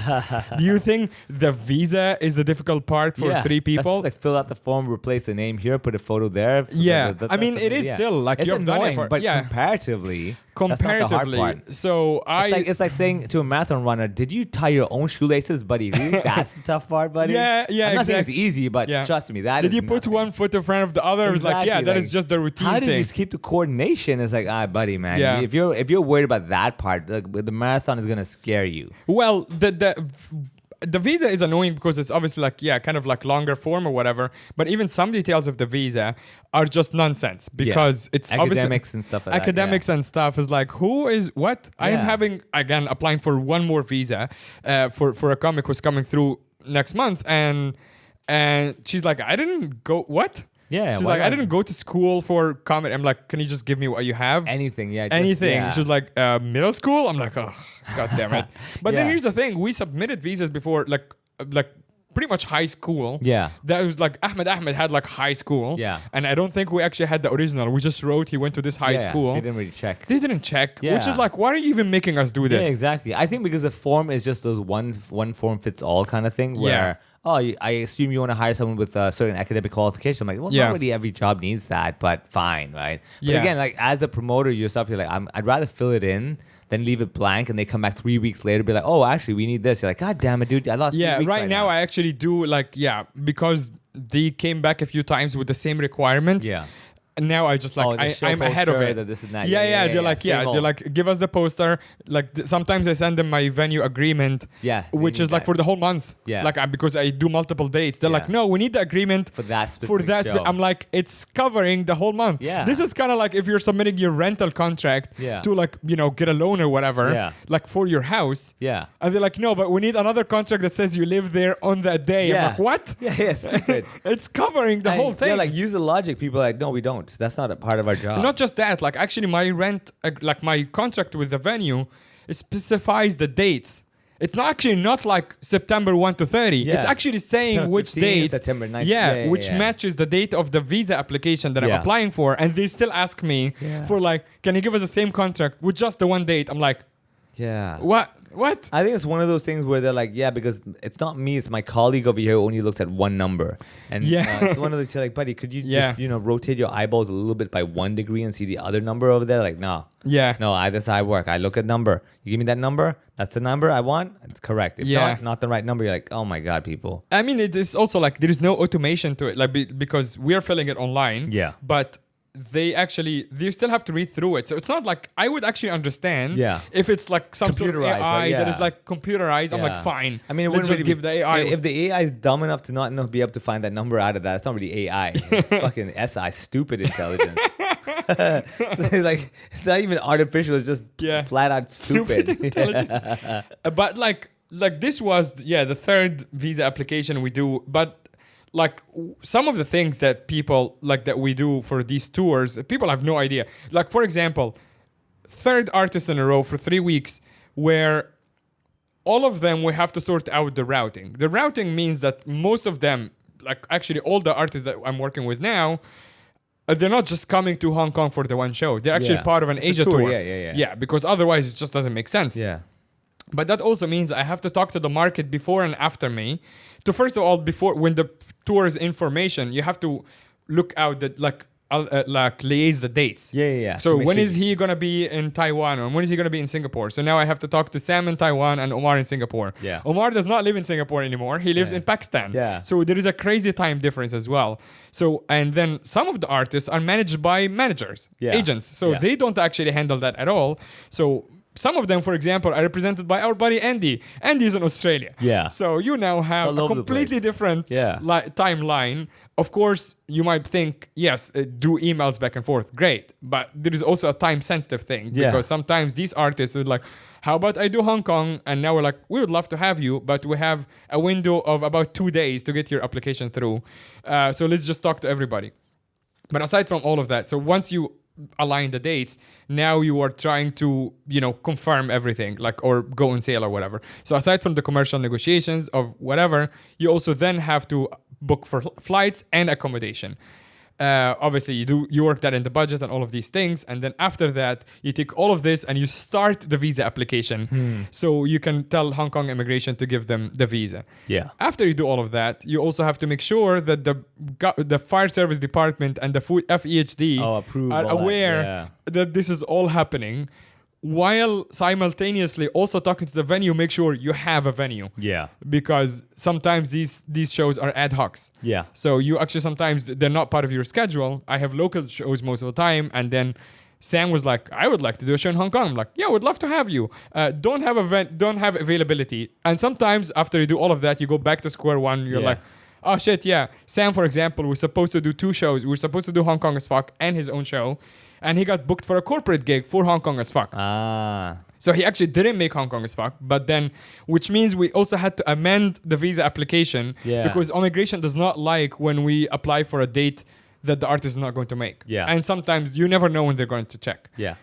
Do you think the visa is the difficult part for three people? That's just like fill out the form, replace the name here, put a photo there. Yeah. I mean, that's it is still like it's you've done annoying, it for, but yeah. comparatively, that's not the hard part. So It's like saying to a marathon runner, "Did you tie your own shoelaces, buddy?" Really? That's the tough part, buddy. Yeah, I'm not saying it's exactly. easy, but Yeah. trust me, that did is you put nothing. one foot in front of the other? It was like, yeah, Exactly, that like, is just the routine How did thing. you keep the coordination? It's like, buddy, man. Yeah. If you're worried about that part, like, the marathon is gonna scare you. Well, the visa is annoying because it's obviously like, yeah, kind of like longer form or whatever. But even some details of the visa are just nonsense because it's academics obviously and stuff like academics that. and stuff is like, who is what? I am Yeah. having, again, applying for one more visa for a comic who's coming through next month. And she's like, I didn't go, what? Yeah, She's why like, I not? didn't go to school for comedy. I'm like, can you just give me what you have? Anything, yeah. just- Anything. yeah. She's like, middle school? I'm like, oh, god damn it. But then Yeah. here's the thing. We submitted visas before, like pretty much high school. Yeah. That was like, Ahmed had like high school. Yeah. And I don't think we actually had the original. We just wrote he went to this high Yeah, school. They didn't really check. They didn't check, which Yeah. is like, why are you even making us do this? Yeah, exactly. I think because the form is just those one form fits all kind of thing. Where Yeah. I assume you want to hire someone with a certain academic qualification. I'm like, well, Yeah. not really every job needs that, but fine, right? But Yeah. again, like as a promoter yourself, you're like, I'd rather fill it in than leave it blank, and they come back 3 weeks later, be like, oh, actually, we need this. You're like, God damn it, dude, I lost. 3 Yeah, weeks right now I actually do like, yeah, because they came back a few times with the same requirements. Yeah. And now I just like, Oh, the show I'm ahead of poster, it. the this and that. Yeah, Yeah, they're like, same they're old. like, give us the poster. Like sometimes I send them my venue agreement. Yeah, they which need is like that. for the whole month. Yeah. Like because I do multiple dates. They're like, Yeah. no, we need the agreement For that specific show. I'm like, it's covering the whole month. Yeah. This is kind of like if you're submitting your rental contract Yeah. to like, get a loan or whatever. Yeah. Like for your house. Yeah. And they're like, no, but we need another contract that says you live there on that day. Yeah. I'm like, what? Yeah, stupid. It's covering the whole thing. Yeah, like use the logic. People are like, no, we don't. That's not a part of our job. Not just that, like actually my rent, like my contract with the venue specifies the dates. it's not actually not like September 1 to 30. It's Yeah. actually saying September which 15, date. September 19. Yeah, which yeah. matches the date of the visa application that I'm Yeah. applying for. And they still ask me Yeah. for like, can you give us the same contract with just the one date? I'm like, Yeah. what? What? I think it's one of those things where they're like, yeah, because it's not me, it's my colleague over here who only looks at one number. And Yeah. it's one of those, like, buddy, could you Yeah. just, rotate your eyeballs a little bit by 1 degree and see the other number over there? Like, no. Yeah. No, that's how I work. I look at number. You give me that number, that's the number I want. It's correct. If Yeah. not the right number, you're like, oh my God, people. I mean, it is also like there is no automation to it, like because we are filling it online. Yeah. But they still have to read through it. So it's not like I would actually understand. Yeah. If it's like some sort of Computerized, AI right? that is Yeah. like computerized, I'm like, Yeah. fine. I mean, it let's wouldn't just really give the AI. If the AI is dumb enough to not be able to find that number out of that, it's not really AI. It's fucking SI, stupid intelligence. So it's like, it's not even artificial. It's just Yeah. flat out stupid. intelligence. But like this was the third visa application we do. But like some of the things that people like that we do for these tours, people have no idea. Like for example, third artist in a row for 3 weeks where all of them we have to sort out the routing. The routing means that most of them, like actually all the artists that I'm working with now, they're not just coming to Hong Kong for the one show. They're actually Yeah. part of an It's a Asia tour, tour. yeah. Yeah, because otherwise it just doesn't make sense. Yeah. But that also means I have to talk to the market before and after me. To first of all, before when the tour is information, you have to look out that like liaise the dates. Yeah. So To make when sure is he gonna be in Taiwan, or when is he gonna be in Singapore? So now I have to talk to Sam in Taiwan and Omar in Singapore. Yeah. Omar does not live in Singapore anymore. He lives Yeah. in Pakistan. Yeah. So there is a crazy time difference as well. So and then some of the artists are managed by managers, Yeah. agents. So Yeah. they don't actually handle that at all. So some of them, for example, are represented by our buddy Andy. Andy is in Australia. Yeah. So you now have all a over the completely place. different Yeah. timeline. Of course, you might think, yes, do emails back and forth. Great. But there is also a time-sensitive thing. Yeah. Because sometimes these artists are like, how about I do Hong Kong? And now we're like, we would love to have you, but we have a window of about 2 days to get your application through. So let's just talk to everybody. But aside from all of that, so once you align the dates, now you are trying to confirm everything, like, or go on sale or whatever. So aside from the commercial negotiations of whatever, you also then have to book for flights and accommodation. Obviously you work that in the budget and all of these things, and then after that you take all of this and you start the visa application. So you can tell Hong Kong immigration to give them the visa. Yeah. After you do all of that, you also have to make sure that the fire service department and the FEHD approve are all that, aware yeah. that this is all happening, while simultaneously also talking to the venue, make sure you have a venue. Yeah. Because sometimes these shows are ad hocs. Yeah. So you actually sometimes they're not part of your schedule. I have local shows most of the time, and then Sam was like, "I would like to do a show in Hong Kong." I'm like, "Yeah, would love to have you. Don't have availability." And sometimes after you do all of that, you go back to square one. You're Yeah. like, "Oh shit, yeah." Sam, for example, was supposed to do 2 shows. We were supposed to do Hong Kong as fuck and his own show, and he got booked for a corporate gig for Hong Kong as fuck. So he actually didn't make Hong Kong as fuck, but then, which means we also had to amend the visa application because immigration does not like when we apply for a date that the artist is not going to make. Yeah. And sometimes you never know when they're going to check. Yeah.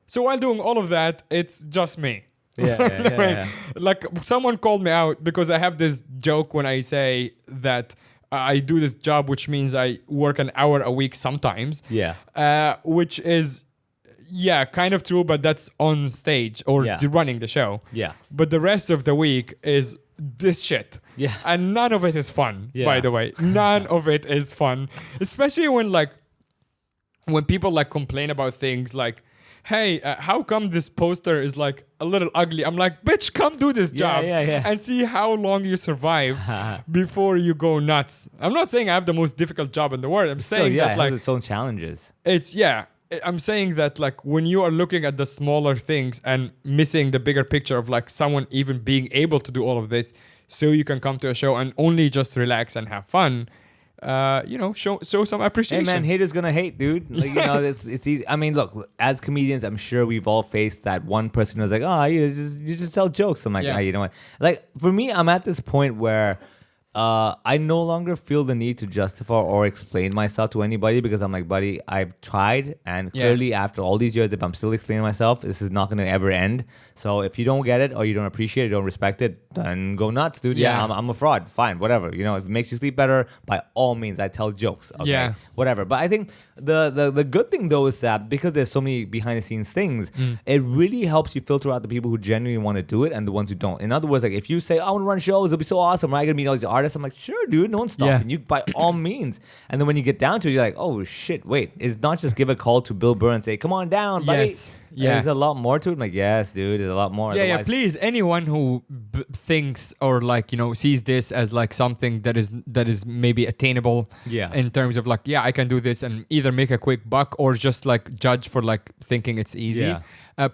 So while doing all of that, it's just me. Yeah. Like someone called me out because I have this joke when I say that I do this job, which means I work an hour a week sometimes. Yeah. Which is, kind of true, but that's on stage or running the show. Yeah. But the rest of the week is this shit. Yeah. And none of it is fun, Yeah. by the way. None of it is fun. Especially when people like complain about things like, hey, how come this poster is like a little ugly? I'm like, bitch, come do this job yeah. and see how long you survive before you go nuts. I'm not saying I have the most difficult job in the world. I'm saying it that has like its own challenges. I'm saying that like when you are looking at the smaller things and missing the bigger picture of like someone even being able to do all of this, so you can come to a show and only just relax and have fun. Show some appreciation. Hey man, haters gonna hate, dude. Like, it's easy. I mean, look, as comedians, I'm sure we've all faced that one person who's like, oh, you just tell jokes. I'm like, Yeah. You know what? Like for me, I'm at this point where I no longer feel the need to justify or explain myself to anybody because I'm like, buddy, I've tried, and clearly after all these years, if I'm still explaining myself, this is not going to ever end. So if you don't get it or you don't appreciate it, you don't respect it, then go nuts, dude. Yeah, I'm a fraud. Fine, whatever. You know, if it makes you sleep better, by all means, I tell jokes. Okay? Yeah. Whatever. But I think the good thing though is that because there's so many behind the scenes things, it really helps you filter out the people who genuinely want to do it and the ones who don't. In other words, like if you say, I want to run shows, it'll be so awesome, right? I'm gonna meet all these artists. I'm like, sure, dude, no one's stopping you by all means. And then when you get down to it, you're like, oh shit, wait, it's not just give a call to Bill Burr and say, come on down, buddy. Yes. Yeah. There's a lot more to it. I'm like, yes, dude, there's a lot more. Yeah, Otherwise, please, anyone who thinks or like, you know, sees this as like something that is maybe attainable in terms of like, yeah, I can do this and either make a quick buck or just like judge for like thinking it's easy.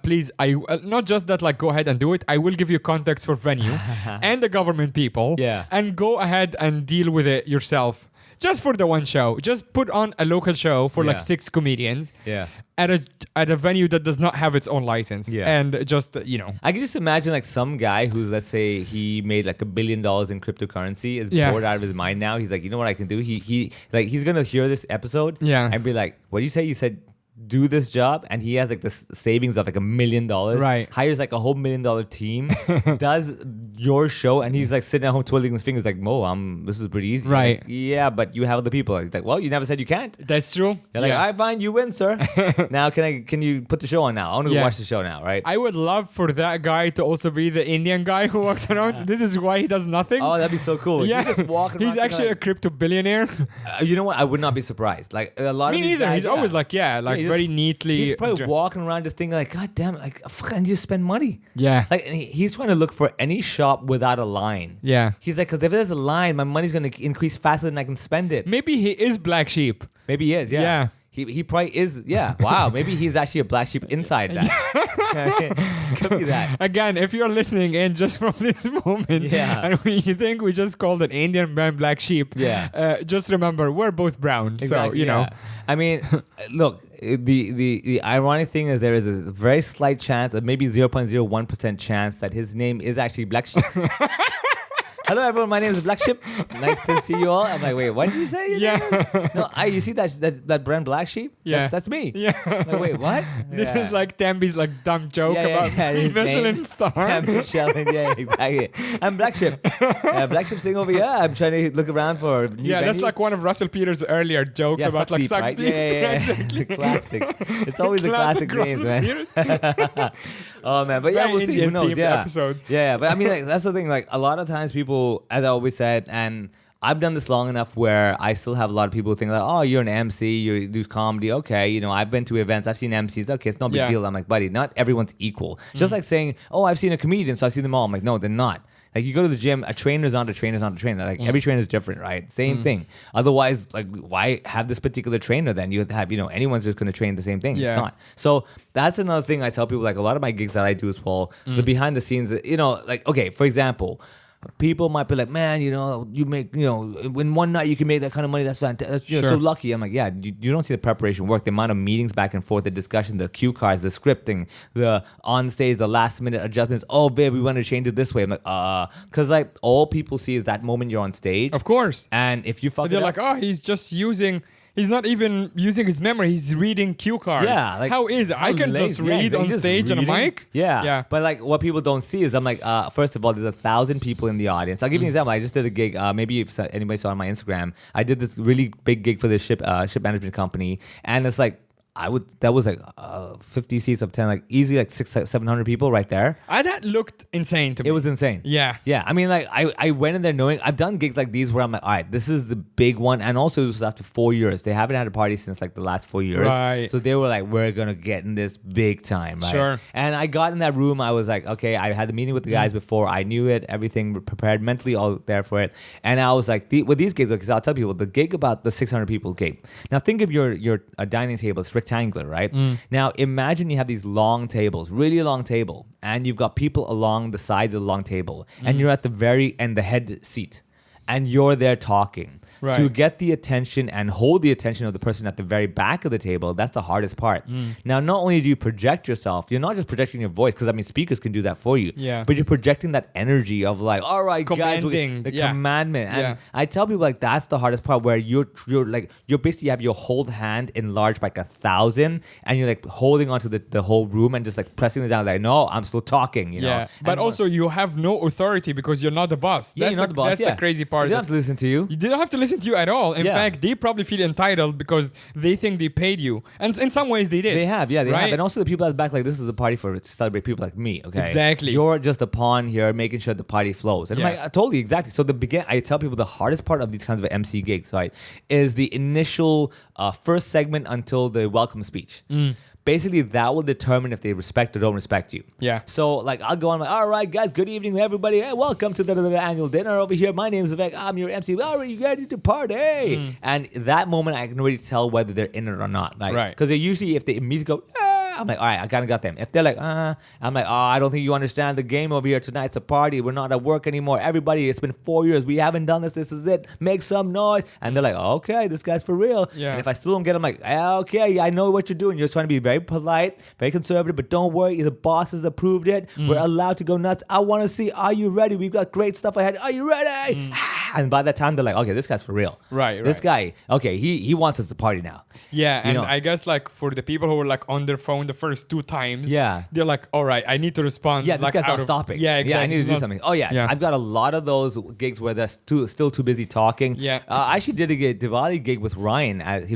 Please, I not just that, like, go ahead and do it. I will give you context for venue and the government people. And go ahead and deal with it yourself. Just for the one show. Just put on a local show for like 6 comedians. At a venue that does not have its own license. And just, you know. I can just imagine like some guy who's, let's say he made like $1 billion in cryptocurrency, is bored out of his mind now. He's like, you know what I can do? He's gonna hear this episode and be like, what do you say? You said do this job, and he has like the savings of like $1 million, hires like a whole $1 million team, does your show, and he's like sitting at home twiddling his fingers like, Mo, this is pretty easy. Like, yeah, but you have other people. He's like, well, you never said you can't. That's true. You're like, all right, fine, you win, sir. Now can you put the show on now? I want to go watch the show now, right? I would love for that guy to also be the Indian guy who walks around. This is why he does nothing. Oh, that'd be so cool. Yeah, he's just walking he's around actually a crypto billionaire. You know what? I would not be surprised. Like a lot Me of these neither. guys, He's always like, very neatly. He's probably walking around just thinking like, God damn it, like fuck, I need to spend money. Yeah. Like, and he's trying to look for any shop without a line. Yeah. He's like, because if there's a line, my money's gonna increase faster than I can spend it. Maybe he is black sheep. Maybe he is. Yeah. Yeah. He probably is. Yeah. Wow. Maybe he's actually a black sheep inside that. Could be that. Again, if you're listening in just from this moment, and you think we just called an Indian man black sheep, just remember we're both brown. Exactly, so you know. I mean, look, the ironic thing is there is a very slight chance, maybe 0.01% chance that his name is actually Black Sheep. Hello everyone, my name is Black Sheep. Nice to see you all. I'm like, wait, what did you say? No, you see that brand Black Sheep? Yeah. That's me. Yeah. Like, wait, what? This is like Tambi's like dumb joke about Michelin star. Michelin, exactly. I'm Black Sheep. Black Sheep sitting over here. I'm trying to look around for new venues. That's like one of Russell Peters' earlier jokes about like suck right? deep. Exactly. Classic. It's always the classic names, man. Oh man, but Very we'll see. Who knows? Episode. Yeah, but I mean, like, that's the thing. Like a lot of times, people, as I always said, and I've done this long enough where I still have a lot of people think like, oh, you're an MC, you do comedy. Okay, you know, I've been to events, I've seen MCs. Okay, it's no big deal. I'm like, buddy, not everyone's equal. Just like saying, oh, I've seen a comedian, so I've seen them all. I'm like, no, they're not. Like you go to the gym, a trainer's not a trainer's not a trainer. Like every trainer is different, right? Same thing. Otherwise, like why have this particular trainer then? You have, anyone's just going to train the same thing. It's not. So that's another thing I tell people. Like a lot of my gigs that I do as well, the behind the scenes, like, okay, for example, people might be like, man, you make, in one night you can make that kind of money. That's fantastic. That's, so lucky. I'm like, yeah, you don't see the preparation work, the amount of meetings back and forth, the discussion, the cue cards, the scripting, the on stage, the last minute adjustments. Oh, babe, we want to change it this way. I'm like, because like all people see is that moment you're on stage. Of course. And if you fuck they're it like, up, he's not even using his memory. He's reading cue cards. Yeah. Like, how is it? I can just read on stage on a mic. Yeah. But like what people don't see is I'm like, first of all, there's 1,000 people in the audience. I'll give you an example. I just did a gig. Maybe if anybody saw on my Instagram, I did this really big gig for this ship management company. And it's like, that was like 50 seats of 10, like easy, like 600-700 people right there. That looked insane to me. It was insane. Yeah. I mean, like I went in there knowing I've done gigs like these where I'm like, all right, this is the big one. And also this was after 4 years. They haven't had a party since like the last 4 years. Right. So they were like, we're going to get in this big time. Right. Sure. And I got in that room. I was like, okay, I had the meeting with the guys before. I knew it, everything prepared mentally, all there for it. And I was like, with these gigs, because I'll tell people the gig about the 600 people gig. Now think of your dining table. It's rectangular, right? Now imagine you have these long tables, really long table, and you've got people along the sides of the long table, and you're at the very end, the head seat, and you're there talking. Right. To get the attention and hold the attention of the person at the very back of the table, that's the hardest part. Now, not only do you project yourself, you're not just projecting your voice, because I mean, speakers can do that for you. Yeah. But you're projecting that energy of like, all right, Commanding, guys, the yeah. commandment. And Yeah. I tell people like that's the hardest part, where you're basically have your whole hand enlarged by like 1,000, and you're like holding onto the whole room and just like pressing it down, like, no, I'm still talking, you know. Yeah, but And also you have no authority because you're not the boss. yeah, That's you're not the boss. That's yeah. the crazy part. They don't have to listen to you. They don't have to listen to you at all. In Yeah. fact, they probably feel entitled because they think they paid you, and in some ways they did. They have, yeah, they have. Right? And also the people at the back, like, this is a party to celebrate people like me, okay? Exactly. You're just a pawn here, making sure the party flows. And I'm Yeah. like, totally, exactly. So I tell people the hardest part of these kinds of MC gigs, right, is the initial first segment until the welcome speech. Basically, that will determine if they respect or don't respect you. Yeah. So, like, I'll go on, like, all right, guys, good evening, everybody. Hey, welcome to the annual dinner over here. My name's Vivek. I'm your MC. All right, you ready to party? And that moment, I can already tell whether they're in it or not. Like, Right. because they usually, if they immediately go, I'm like, all right, I kind of got them. If they're like, I'm like, oh, I don't think you understand the game over here. Tonight's a party. We're not at work anymore. Everybody, it's been 4 years. We haven't done this. This is it. Make some noise. And they're like, okay, this guy's for real. Yeah. And if I still don't get them, like, okay, I know what you're doing. You're trying to be very polite, very conservative, but don't worry. The boss has approved it. We're allowed to go nuts. I want to see, are you ready? We've got great stuff ahead. Are you ready? And by that time, they're like, okay, this guy's for real. Right, This right. guy, okay, he wants us to party now. Yeah, You and know. I guess like for the people who were like on their phone the first 2 times, Yeah. they're like, all right, I need to respond. Yeah, this like, guy's out not of- stopping. Yeah, exactly. Yeah, I need to He's do not- something. Oh, yeah. Yeah. I've got a lot of those gigs where they're still too busy talking. Yeah. I actually did a Diwali gig with Ryan. Ryan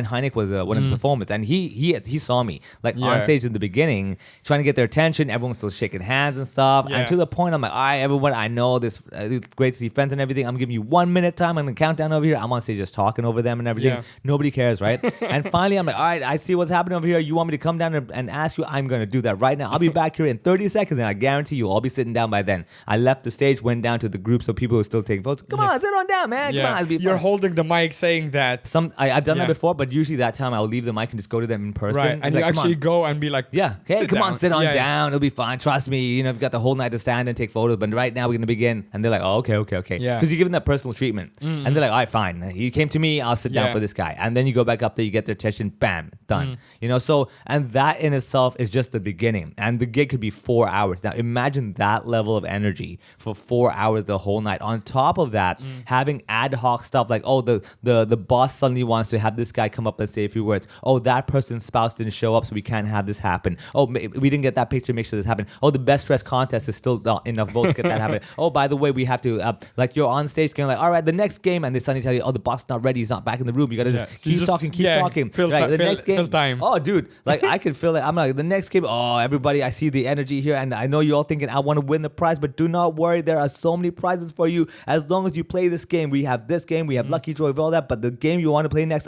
Hynek was one of the performers, and he saw me like on Yeah. stage in the beginning, trying to get their attention. Everyone's still shaking hands and stuff. Yeah. And to the point, I'm like, all right, everyone, I know this. It's great to see friends and everything. I'm giving you 1 minute time. I'm gonna count down over here. I'm on stage just talking over them and everything. Yeah. Nobody cares, right? And finally, I'm like, all right, I see what's happening over here. You want me to come down and ask you? I'm gonna do that right now. I'll be back here in 30 seconds, and I guarantee you, I'll be sitting down by then. I left the stage, went down to the groups of people who were still taking photos. Come on, sit on down, man. Yeah. Come on, it'll be You're fun. holding the mic saying that. I've done Yeah. that before, but usually that time I'll leave the mic and just go to them in person. Right, and Be you like, "Come on." actually go and be like, Yeah. Hey, come on, sit on Yeah, yeah. down. It'll be fine. Trust me. You know, you've got the whole night to stand and take photos, but right now we're going to begin. And they're like, oh, okay. Yeah. Because you give them that personal treatment. And they're like, all right, fine. You came to me. I'll sit down Yeah. for this guy. And then you go back up there, you get their attention. Bam, done. You know, so, and that in itself is just the beginning. And the gig could be 4 hours. Now, imagine that level of energy for 4 hours the whole night. On top of that, having ad hoc stuff like, oh, the boss suddenly wants to have this guy come up and say a few words. Oh, that person's spouse didn't show up, so we can't have this happen. Oh, we didn't get that picture, make sure this happened. Oh, the best dress contest is still not enough votes to get that happen. Oh, by the way, we have to, like, you're on stage going like, all right, the next game, and they suddenly tell you, oh, the boss is not ready, he's not back in the room. You gotta Yeah. just So you keep just- talking, yeah, fill right, ti- the fill- next game. fill time. Oh, dude, like, I can feel it. I'm like, the next game, oh, everybody, I see the energy here, and I know you're all thinking, I want to win the prize, but do not worry, there are so many prizes for you. As long as you play this game, we have this game, we have Lucky Draw, we have all that, but the game you want to play next,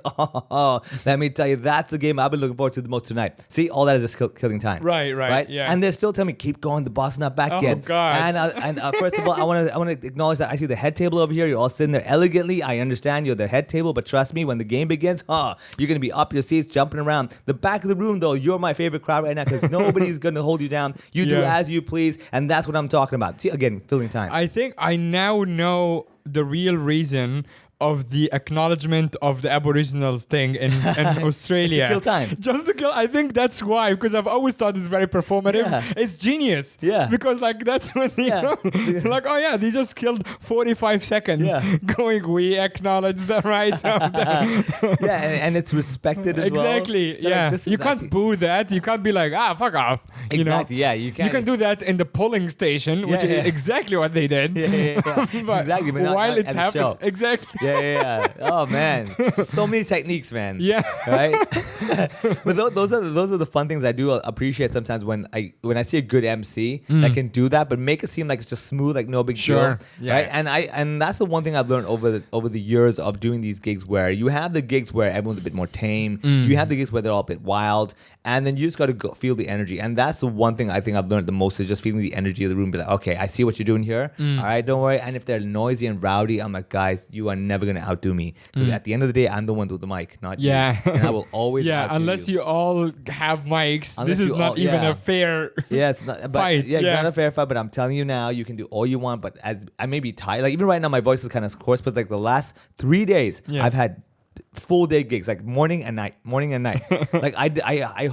let me tell you, that's the game I've been looking forward to the most tonight. See, all that is just killing time. Right, yeah. And they're still telling me, keep going, the boss is not back Oh, yet. God. And first of all, I want to acknowledge that I see the head table over here. You're all sitting there elegantly. I understand you're the head table, but trust me, when the game begins, you're gonna be up your seats, jumping around. The back of the room, though, you're my favorite crowd right now because nobody's gonna hold you down. You do Yeah. as you please, and that's what I'm talking about. See, again, filling time. I think I now know the real reason of the acknowledgement of the Aboriginals thing in Australia. kill time. Just to kill. I think that's why, because I've always thought it's very performative. Yeah. It's genius. Yeah. Because like that's when they Yeah. like, oh yeah, they just killed 45 seconds Yeah. going, we acknowledge the rights of the Yeah, and it's respected as well. Exactly. They're like, Yeah. this You is can't actually- boo that. You can't be like, fuck off. You know? Exactly. Yeah, you can't. You can do that in the polling station, which Yeah, yeah. is exactly what they did. Yeah. But Exactly. But not while at it's the happening, show. exactly. Yeah. Oh man, so many techniques, man. Yeah. Right. But those are the fun things I do appreciate sometimes when I see a good MC that can do that, but make it seem like it's just smooth, like no big Sure. deal. Yeah. Right. And that's the one thing I've learned over the years of doing these gigs, where you have the gigs where everyone's a bit more tame, you have the gigs where they're all a bit wild, and then you just got to go feel the energy. And that's the one thing I think I've learned the most, is just feeling the energy of the room. Be like, okay, I see what you're doing here. All right, don't worry. And if they're noisy and rowdy, I'm like, guys, you are never gonna outdo me because at the end of the day, I'm the one with the mic, not Yeah. you. And I will always Yeah, outdo unless you all have mics, Unless this is you not all- even yeah. a fair. Yeah, it's not. But Fight, yeah, it's yeah. not a fair fight. But I'm telling you now, you can do all you want. But as I may be tired, like even right now, my voice is kind of coarse. But like the last 3 days, Yeah. I've had full day gigs, like morning and night. Like I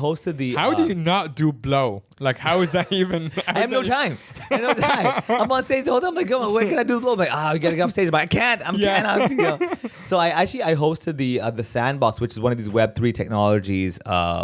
hosted the. How do you not do blow? Like, how is that even? I have no time. I have no time. I'm on stage the whole time. I'm like, come on, where can I do the blow? I'm like, we gotta get off stage, but I can't. Yeah. So I hosted the Sandbox, which is one of these Web3 technologies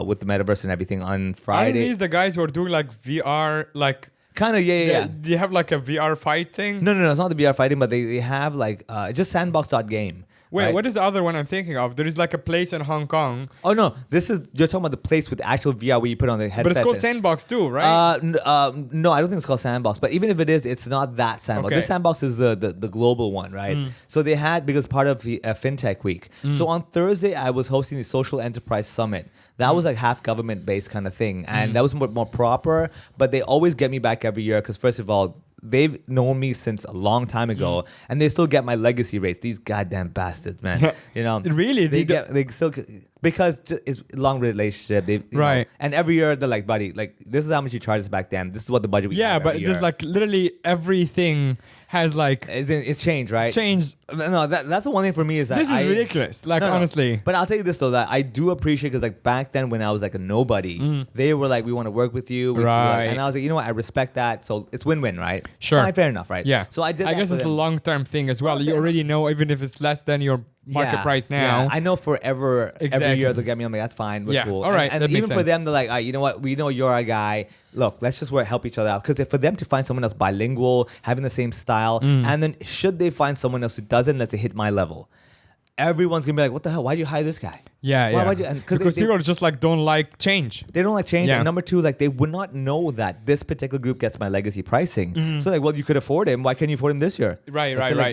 with the metaverse and everything on Aren't Friday. these the guys who are doing like VR, like Kind of, yeah. they have like a VR fight thing? No, it's not the VR fighting, but they have like just sandbox.game. Wait, right? what is the other one I'm thinking of? There is like a place in Hong Kong, Oh no, you're talking about the place with actual VR where you put on the headset. but it's called Sandbox too, right? No, I don't think it's called Sandbox. But even if it is, it's not that Sandbox. Okay. This Sandbox is the global one, right? So they had, because part of the FinTech Week. So on Thursday, I was hosting the Social Enterprise Summit. That was like half government based kind of thing, and that was more proper. But they always get me back every year because first of all, they've known me since a long time ago, and they still get my legacy rates. These goddamn bastards, man. You know, Really? they still because it's a long relationship. They you know, Right. and every year they're like, buddy, like this is how much you charge us back then. This is what the budget we Yeah, have but every there's year. like literally everything has like it's changed, right? changed. No, that's the one thing for me is that This is ridiculous. Like, No. honestly. But I'll tell you this though, that I do appreciate because like back then when I was like a nobody, they were like, we want to work with you, Right. and I was like, you know what, I respect that. So it's win-win, right? Sure. Fine, fair enough, right? Yeah. So I did. I that guess for it's a them. long-term thing as well. You already know, even if it's less than your market price now. Yeah, I know forever, every Exactly. year they'll get me. I'm like, that's fine. We're Yeah, cool. all right, And that even makes for sense. them, they're like, you know what? We know you're a guy. Look, let's just help each other out. Because for them to find someone else bilingual, having the same style, and then should they find someone else who doesn't, let's say hit my level, everyone's gonna be like, what the hell? Why'd you hire this guy? Yeah, yeah. Why'd you? And Because they, people are just like don't like change. they don't like change. Yeah. And number two, like they would not know that this particular group gets my legacy pricing. So like, well, you could afford him. Why can't you afford him this year? Right, Like, right, they're like, right.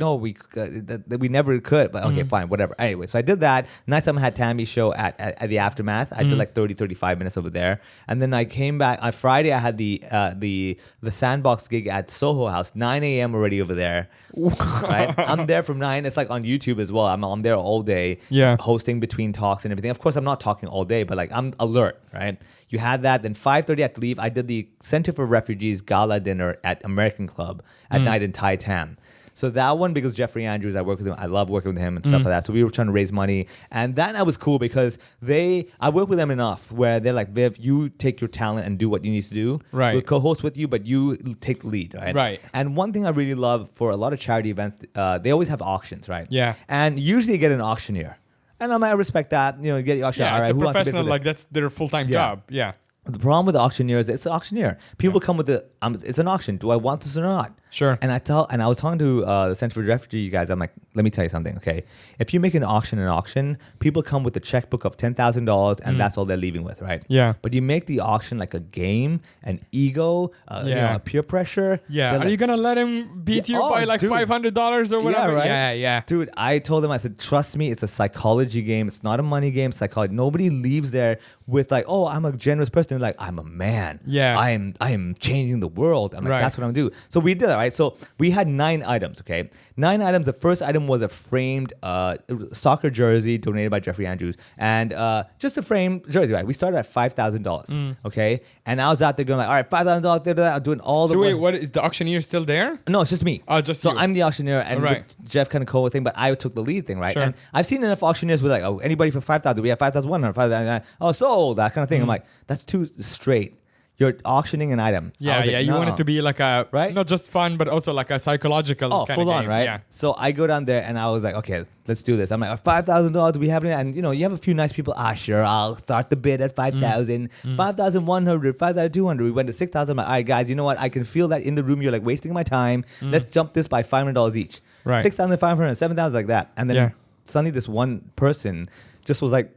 no, we never could. But okay, fine, whatever. Anyway, so I did that. Nice time I had Tammy's show at the Aftermath. I did like 35 minutes over there. And then I came back on Friday. I had the Sandbox gig at Soho House, 9 a.m. already over there. Right? I'm there from 9. It's like on YouTube as well. I'm there all day. Yeah. Hosting between talks and everything. Of course, I'm not talking all day, but like I'm alert, right? You had that. Then 5:30 I had to leave. I did the Center for Refugees gala dinner at American Club at night in Thai Tam. So that one, because Jeffrey Andrews, I work with him. I love working with him and stuff like that. So we were trying to raise money. And that was cool because I work with them enough where they're like, Viv, you take your talent and do what you need to do. Right. We'll co-host with you, but you take the lead, right? Right. And one thing I really love for a lot of charity events, they always have auctions, right? Yeah. And usually you get an auctioneer. And I respect that. You know, you get the auctioneer. Yeah, All it's right, a who wants to bid for professional, this? like that's their full-time Yeah. job. Yeah. The problem with the auctioneer is it's an auctioneer. People come with it's an auction. Do I want this or not? Sure. And I was talking to the Center for Refugees guys. I'm like, let me tell you something, okay? If you make an auction, people come with a checkbook of $10,000 and that's all they're leaving with, right? Yeah. But you make the auction like a game, an ego, Yeah. a peer pressure. Yeah. They're Are like- you gonna let him beat you Yeah, by oh, like dude. $500 or whatever? Yeah, right? Yeah. Dude, I told them, I said, trust me, it's a psychology game. It's not a money game, psychology. Nobody leaves there with like, oh, I'm a generous person. They're like, I'm a man. Yeah. I am changing the world. I'm like, Right. that's what I'm gonna do. So we did that, right? So we had 9 items, okay? 9 items. The first item was a framed soccer jersey donated by Jeffrey Andrews. And just a framed jersey, right? We started at $5,000, okay? And I was out there going like, all right, $5,000, I'm doing all the So wait, work. what is the auctioneer still there? No, it's just me. Oh, just so you. I'm the auctioneer, and Right. with Jeff kind of co thing, but I took the lead thing, right? Sure. And I've seen enough auctioneers with like, oh, anybody for 5,000, we have 5,100, 5,000, oh, sold, that kind of thing. I'm like, that's too straight. You're auctioning an item. I Yeah, was like, yeah. You want no. it to be like a Right? not just fun, but also like a psychological. Oh, kind full of on, game. right? Yeah. So I go down there and I was like, okay, let's do this. I'm like, $5,000, do we have it? And you know, you have a few nice people. Sure, I'll start the bid at 5,000, 5,100, 5,200. We went to 6,000. I'm like, all right, guys, you know what? I can feel that in the room. You're like wasting my time. Let's jump this by $500 each. Right. 6,500, 7,000, like that. And then Yeah. suddenly this one person just was like,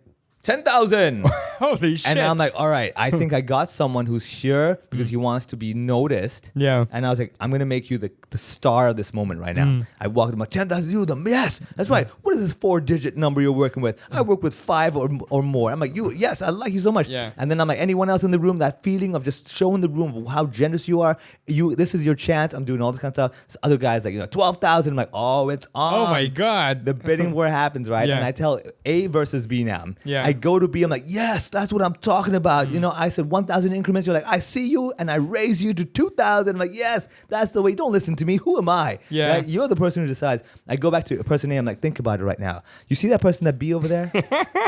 10,000. Holy shit. And I'm like, all right, I think I got someone who's here because he wants to be noticed. Yeah. And I was like, I'm going to make you the star of this moment right now. I walked him like, 10,000, you them. Yes, that's right. What is this 4-digit number you're working with? I work with 5 or more. I'm like, yes, I like you so much. Yeah. And then I'm like, anyone else in the room, that feeling of just showing the room how generous you are. This is your chance. I'm doing all this kind of stuff. This other guy's like, 12,000. I'm like, oh, it's on. Oh my God. The bidding war happens, right? Yeah. And I tell A versus B now. Yeah. I go to B, I'm like, yes, that's what I'm talking about. I said 1,000 increments. You're like, I see you, and I raise you to 2,000. I'm like, yes, that's the way. Don't listen to me. Who am I? Yeah. Right? You're the person who decides. I go back to person A. I'm like, think about it right now. You see that person that B over there?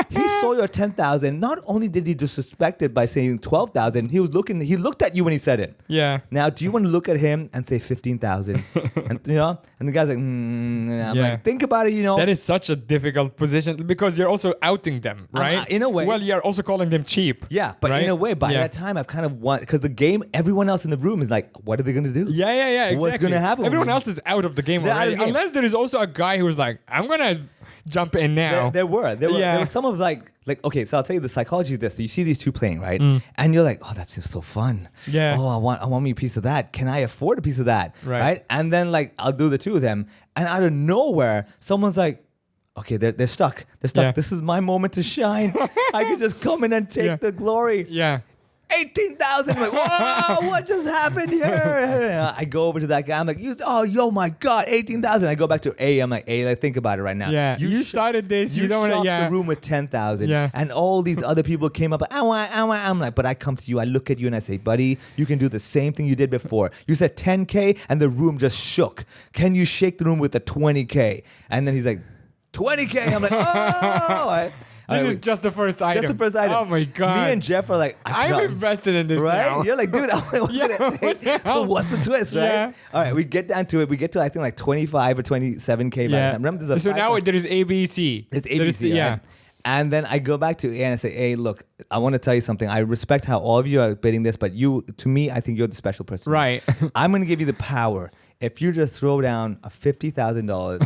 He saw your 10,000. Not only did he disrespect it by saying 12,000, he looked at you when he said it. Yeah. Now, do you want to look at him and say 15,000? And the guy's like, I'm Yeah. like, think about it. That is such a difficult position because you're also outing them, right? In a way. Well, you're also calling them cheap. Yeah, but right? in a way, by Yeah. that time, I've kind of won because the game. Everyone else in the room is like, "What are they gonna do?" Yeah, exactly. What's gonna happen? Everyone else is out of the game They're out already. of the game. Unless there is also a guy who's like, I'm gonna jump in now. There were Yeah. some of like okay. So I'll tell you the psychology of this. So you see these two playing, right? And you're like, "Oh, that's just so fun." Yeah. Oh, I want me a piece of that. Can I afford a piece of that? Right. And then like I'll do the two of them, and out of nowhere, someone's like, okay, they're stuck. They're stuck. Yeah. This is my moment to shine. I can just come in and take Yeah. the glory. Yeah. 18,000. I'm like, whoa, what just happened here? I go over to that guy. I'm like, yo, my God, 18,000. I go back to A. I'm like, A, like, think about it right now. Yeah. You started this. You don't want to. shocked Yeah. the room with 10,000. Yeah. And all these other people came up. Like, I'm like, but I come to you. I look at you and I say, buddy, you can do the same thing you did before. You said 10K and the room just shook. Can you shake the room with a 20K? And then he's like, 20K. I'm like, oh. This is just the first item. Just the first item. Oh my God. Me and Jeff are like, I'm invested in this right? now. You're like, dude, what's Yeah, gonna what the So hell? what's the twist, right? Yeah. All right, we get down to it. We get to I think like 25 or 27K by the Yeah. time. Remember, there's a So now 5,000 there is ABC. It's There is ABC, the- right? yeah. And then I go back to A and I say, hey, look, I want to tell you something. I respect how all of you are bidding this, but to me, I think you're the special person. Right. I'm going to give you the power. If you just throw down a $50,000,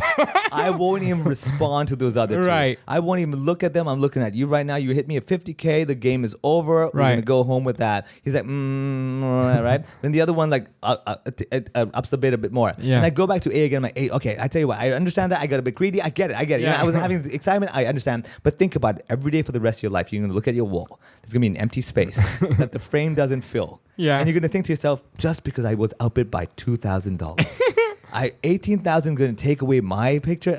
I won't even respond to those other two. Right. I won't even look at them. I'm looking at you right now. You hit me at 50K. The game is over. We're Right. going to go home with that. He's like, right? Then the other one like ups the bid a bit more. Yeah. And I go back to A again. I'm like, hey, okay, I tell you what. I understand that. I got a bit greedy. I get it. You know, Yeah. I was having the excitement. I understand. But think about it. Every day for the rest of your life, you're going to look at your wall. There's going to be an empty space that the frame doesn't fill. Yeah. And you're going to think to yourself, just because I was outbid by $2,000. 18,000 going to take away my picture?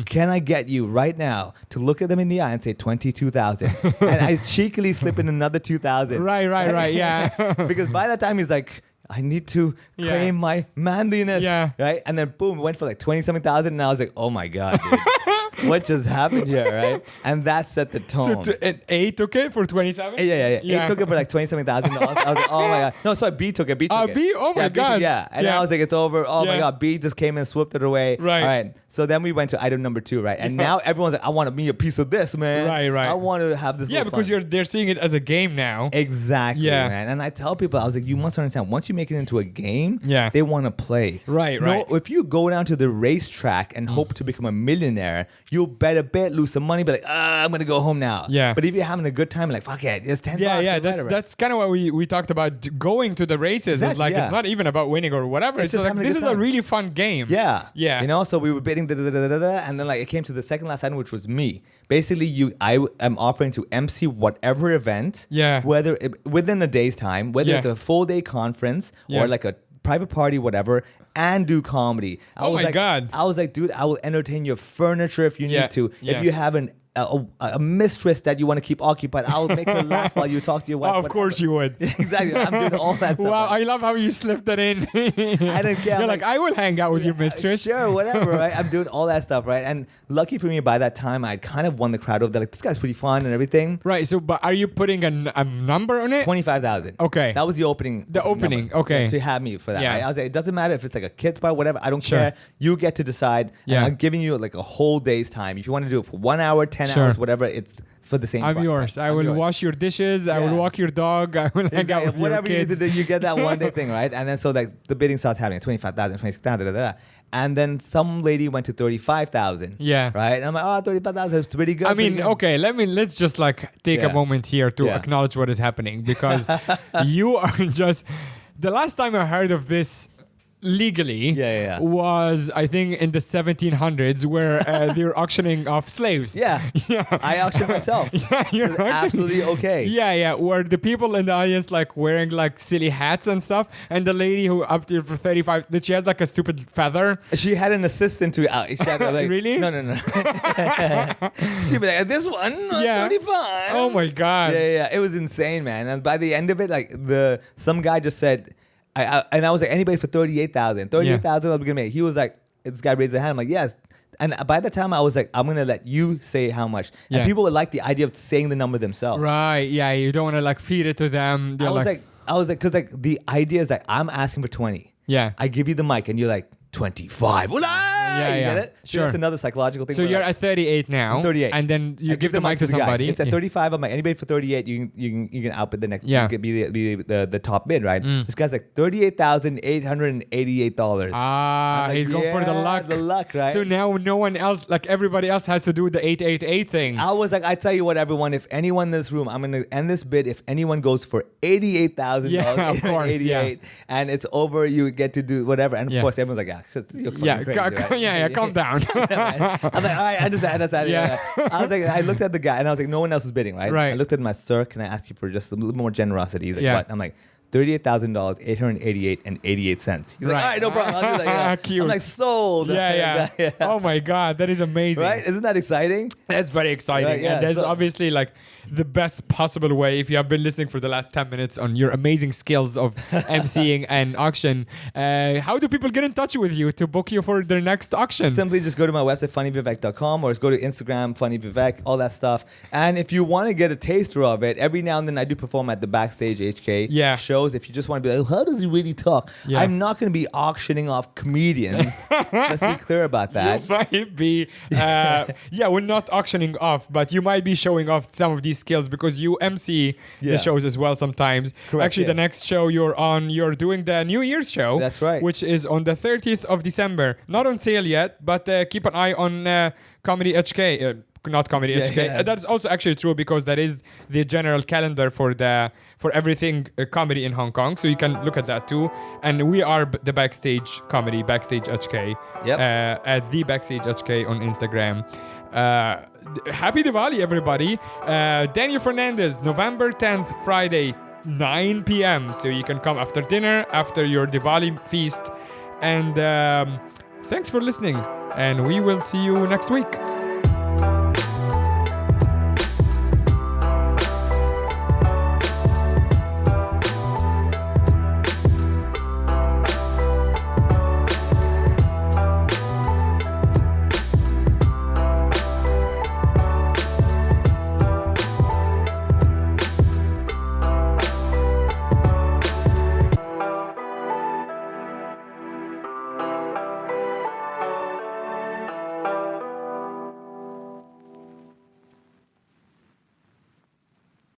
Can I get you right now to look at them in the eye and say 22,000? And I cheekily slip in another 2,000. Right. Yeah. Because by that time he's like, I need to Yeah. claim my manliness. Yeah. Right? And then boom, went for like 20-something thousand. And I was like, oh my God, dude. What just happened here, right? And that set the tone. So and A took it for 27? Yeah. A took it for like $20-something thousand. I was like, oh my God. No, sorry, B took it. B took it. B? Oh my Yeah, B took God. it, yeah. And Yeah. I was like, it's over. Oh my Yeah. God. B just came and swooped it away. Right. All right. So then we went to item number 2, right? And now everyone's like, I want me a piece of this, man. Right. I want to have this. Yeah, little because fun. they're seeing it as a game now. Exactly, Yeah. man. And I tell people, I was like, you must understand, once you make it into a game, Yeah. they want to play. Right. If you go down to the racetrack and hope to become a millionaire, you'll bet a bit, lose some money, be like, I'm going to go home now. Yeah. But if you're having a good time, like, fuck it, it's 10 Yeah, bucks. yeah, or that's whatever. that's kind of what we talked about going to the races. Exactly, It's like yeah. it's not even about winning or whatever. It's It's, just like having a this good is a time. really fun game. Yeah. Yeah. You know, so we were bidding, and then like it came to the second last item, which was me. Basically, I am offering to MC whatever event, Yeah. whether within a day's time, whether Yeah. it's a full day conference Yeah. or like a private party, whatever, and do comedy. I Oh was my like, God. I was like, dude, I will entertain your furniture if you Yeah. need to. Yeah. If you have a mistress that you want to keep occupied, I'll make her laugh while you talk to your wife. Oh, of whatever. course you would. Exactly. I'm doing all that stuff. Wow, right? I love how you slipped that in. I don't care. You're I'm like, I will hang out with your mistress. Sure, whatever, right? I'm doing all that stuff, right? And lucky for me, by that time, I kind of won the crowd over. They're like, this guy's pretty fun and everything. Right. So, but are you putting a number on it? 25,000. Okay. That was the opening. The opening, number, okay. To have me for that. Yeah. Right? I was like, it doesn't matter if it's like a kids bar, whatever. I don't Sure. care. You get to decide. Yeah. And I'm giving you like a whole day's time. If you want to do it for 1 hour, 10 10 Sure. hours, whatever, it's for the same I'm price. yours. Like, I I'm will yours. wash your dishes. I will Yeah. walk your dog. I will hang out Exactly. with your Whatever you need to kids. do, you get that one day thing, right? And then so like the bidding starts happening, 25,000, 26,000, da, da, da. And then some lady went to 35,000. Yeah. Right? And I'm like, oh, 35,000 is pretty good. I mean, pretty good. okay, let's just like take a Yeah. moment here to Yeah. acknowledge what is happening because you are just the last time I heard of this legally Yeah. was I think in the 1700s where they were auctioning off slaves. Yeah. Yeah. I auctioned myself. Yeah, you're It's auctioning- absolutely okay. Yeah, where the people in the audience like wearing like silly hats and stuff, and the lady who up to for 35, that she has like a stupid feather. She had an assistant to out. She had like, Really? No. She'd be like, this one, Yeah. 35. Oh my god. Yeah. It was insane, man. And by the end of it, like some guy just said, I was like, anybody for 38,000. 38,000 I was gonna make. He was like, this guy raised his hand. I'm like, yes. And by the time I was like, I'm gonna let you say how much. And Yeah. people would like the idea of saying the number themselves. Right. Yeah. You don't want to like feed it to them. They're I was like, because like the idea is like I'm asking for 20. Yeah. I give you the mic and you're like 25. Well, Yeah, you yeah. get it? So Sure. that's another psychological thing. So where, you're like, at 38 now. I'm 38. And then you I give the mic to the guy. somebody. It's at Yeah. 35. I'm like, anybody for 38, you can outbid the next. Yeah. You can be the top bid, right? This guy's like $38,888. Ah, I'm like, he's going for the yeah, luck. the luck, right? So now no one else, like everybody else, has to do the 888 thing. I was like, I tell you what, everyone, if anyone in this room, I'm gonna end this bid. If anyone goes for $88,000, Yeah, of course, yeah. and it's over, you get to do whatever. And of Yeah. course, everyone's like, you're fucking Yeah, crazy, right? yeah, calm down. I'm like, all right, I understand. Yeah. I was like, I looked at the guy and I was like, no one else is bidding, right? Right. I looked at him, sir, can I ask you for just a little more generosity? He's like, Yeah. what? I'm like, $38,000, 888 cents. He's like, Right. all right, no problem. I'll do that. Cute. I'm like, sold. yeah. Oh my God, that is amazing. Right? Isn't that exciting? That's very exciting. Right, yeah, And that's so- obviously like the best possible way if you have been listening for the last 10 minutes on your amazing skills of emceeing and auction. How do people get in touch with you to book you for their next auction? Simply just go to my website, funnyvivek.com, or just go to Instagram, funnyvivek, all that stuff. And if you want to get a taster of it, every now and then I do perform at the Backstage HK Yeah. shows. If you just want to be like, how does he really talk? Yeah. I'm not going to be auctioning off comedians. Let's be clear about that. You might be, we're not auctioning off, but you might be showing off some of these skills because you MC Yeah. the shows as well sometimes. Correct, Actually, yeah. the next show you're doing the New Year's show. That's right. Which is on the 30th of December. Not on sale yet, but keep an eye on Comedy HK. Not Comedy Yeah, HK. yeah. That's also actually true because that is the general calendar for everything comedy in Hong Kong. So you can look at that too. And we are the Backstage Comedy, Backstage HK. Yep. At the Backstage HK on Instagram. Happy Diwali, everybody. Daniel Fernandez, November 10th, Friday, 9 p.m. So you can come after dinner, after your Diwali feast. And thanks for listening. And we will see you next week.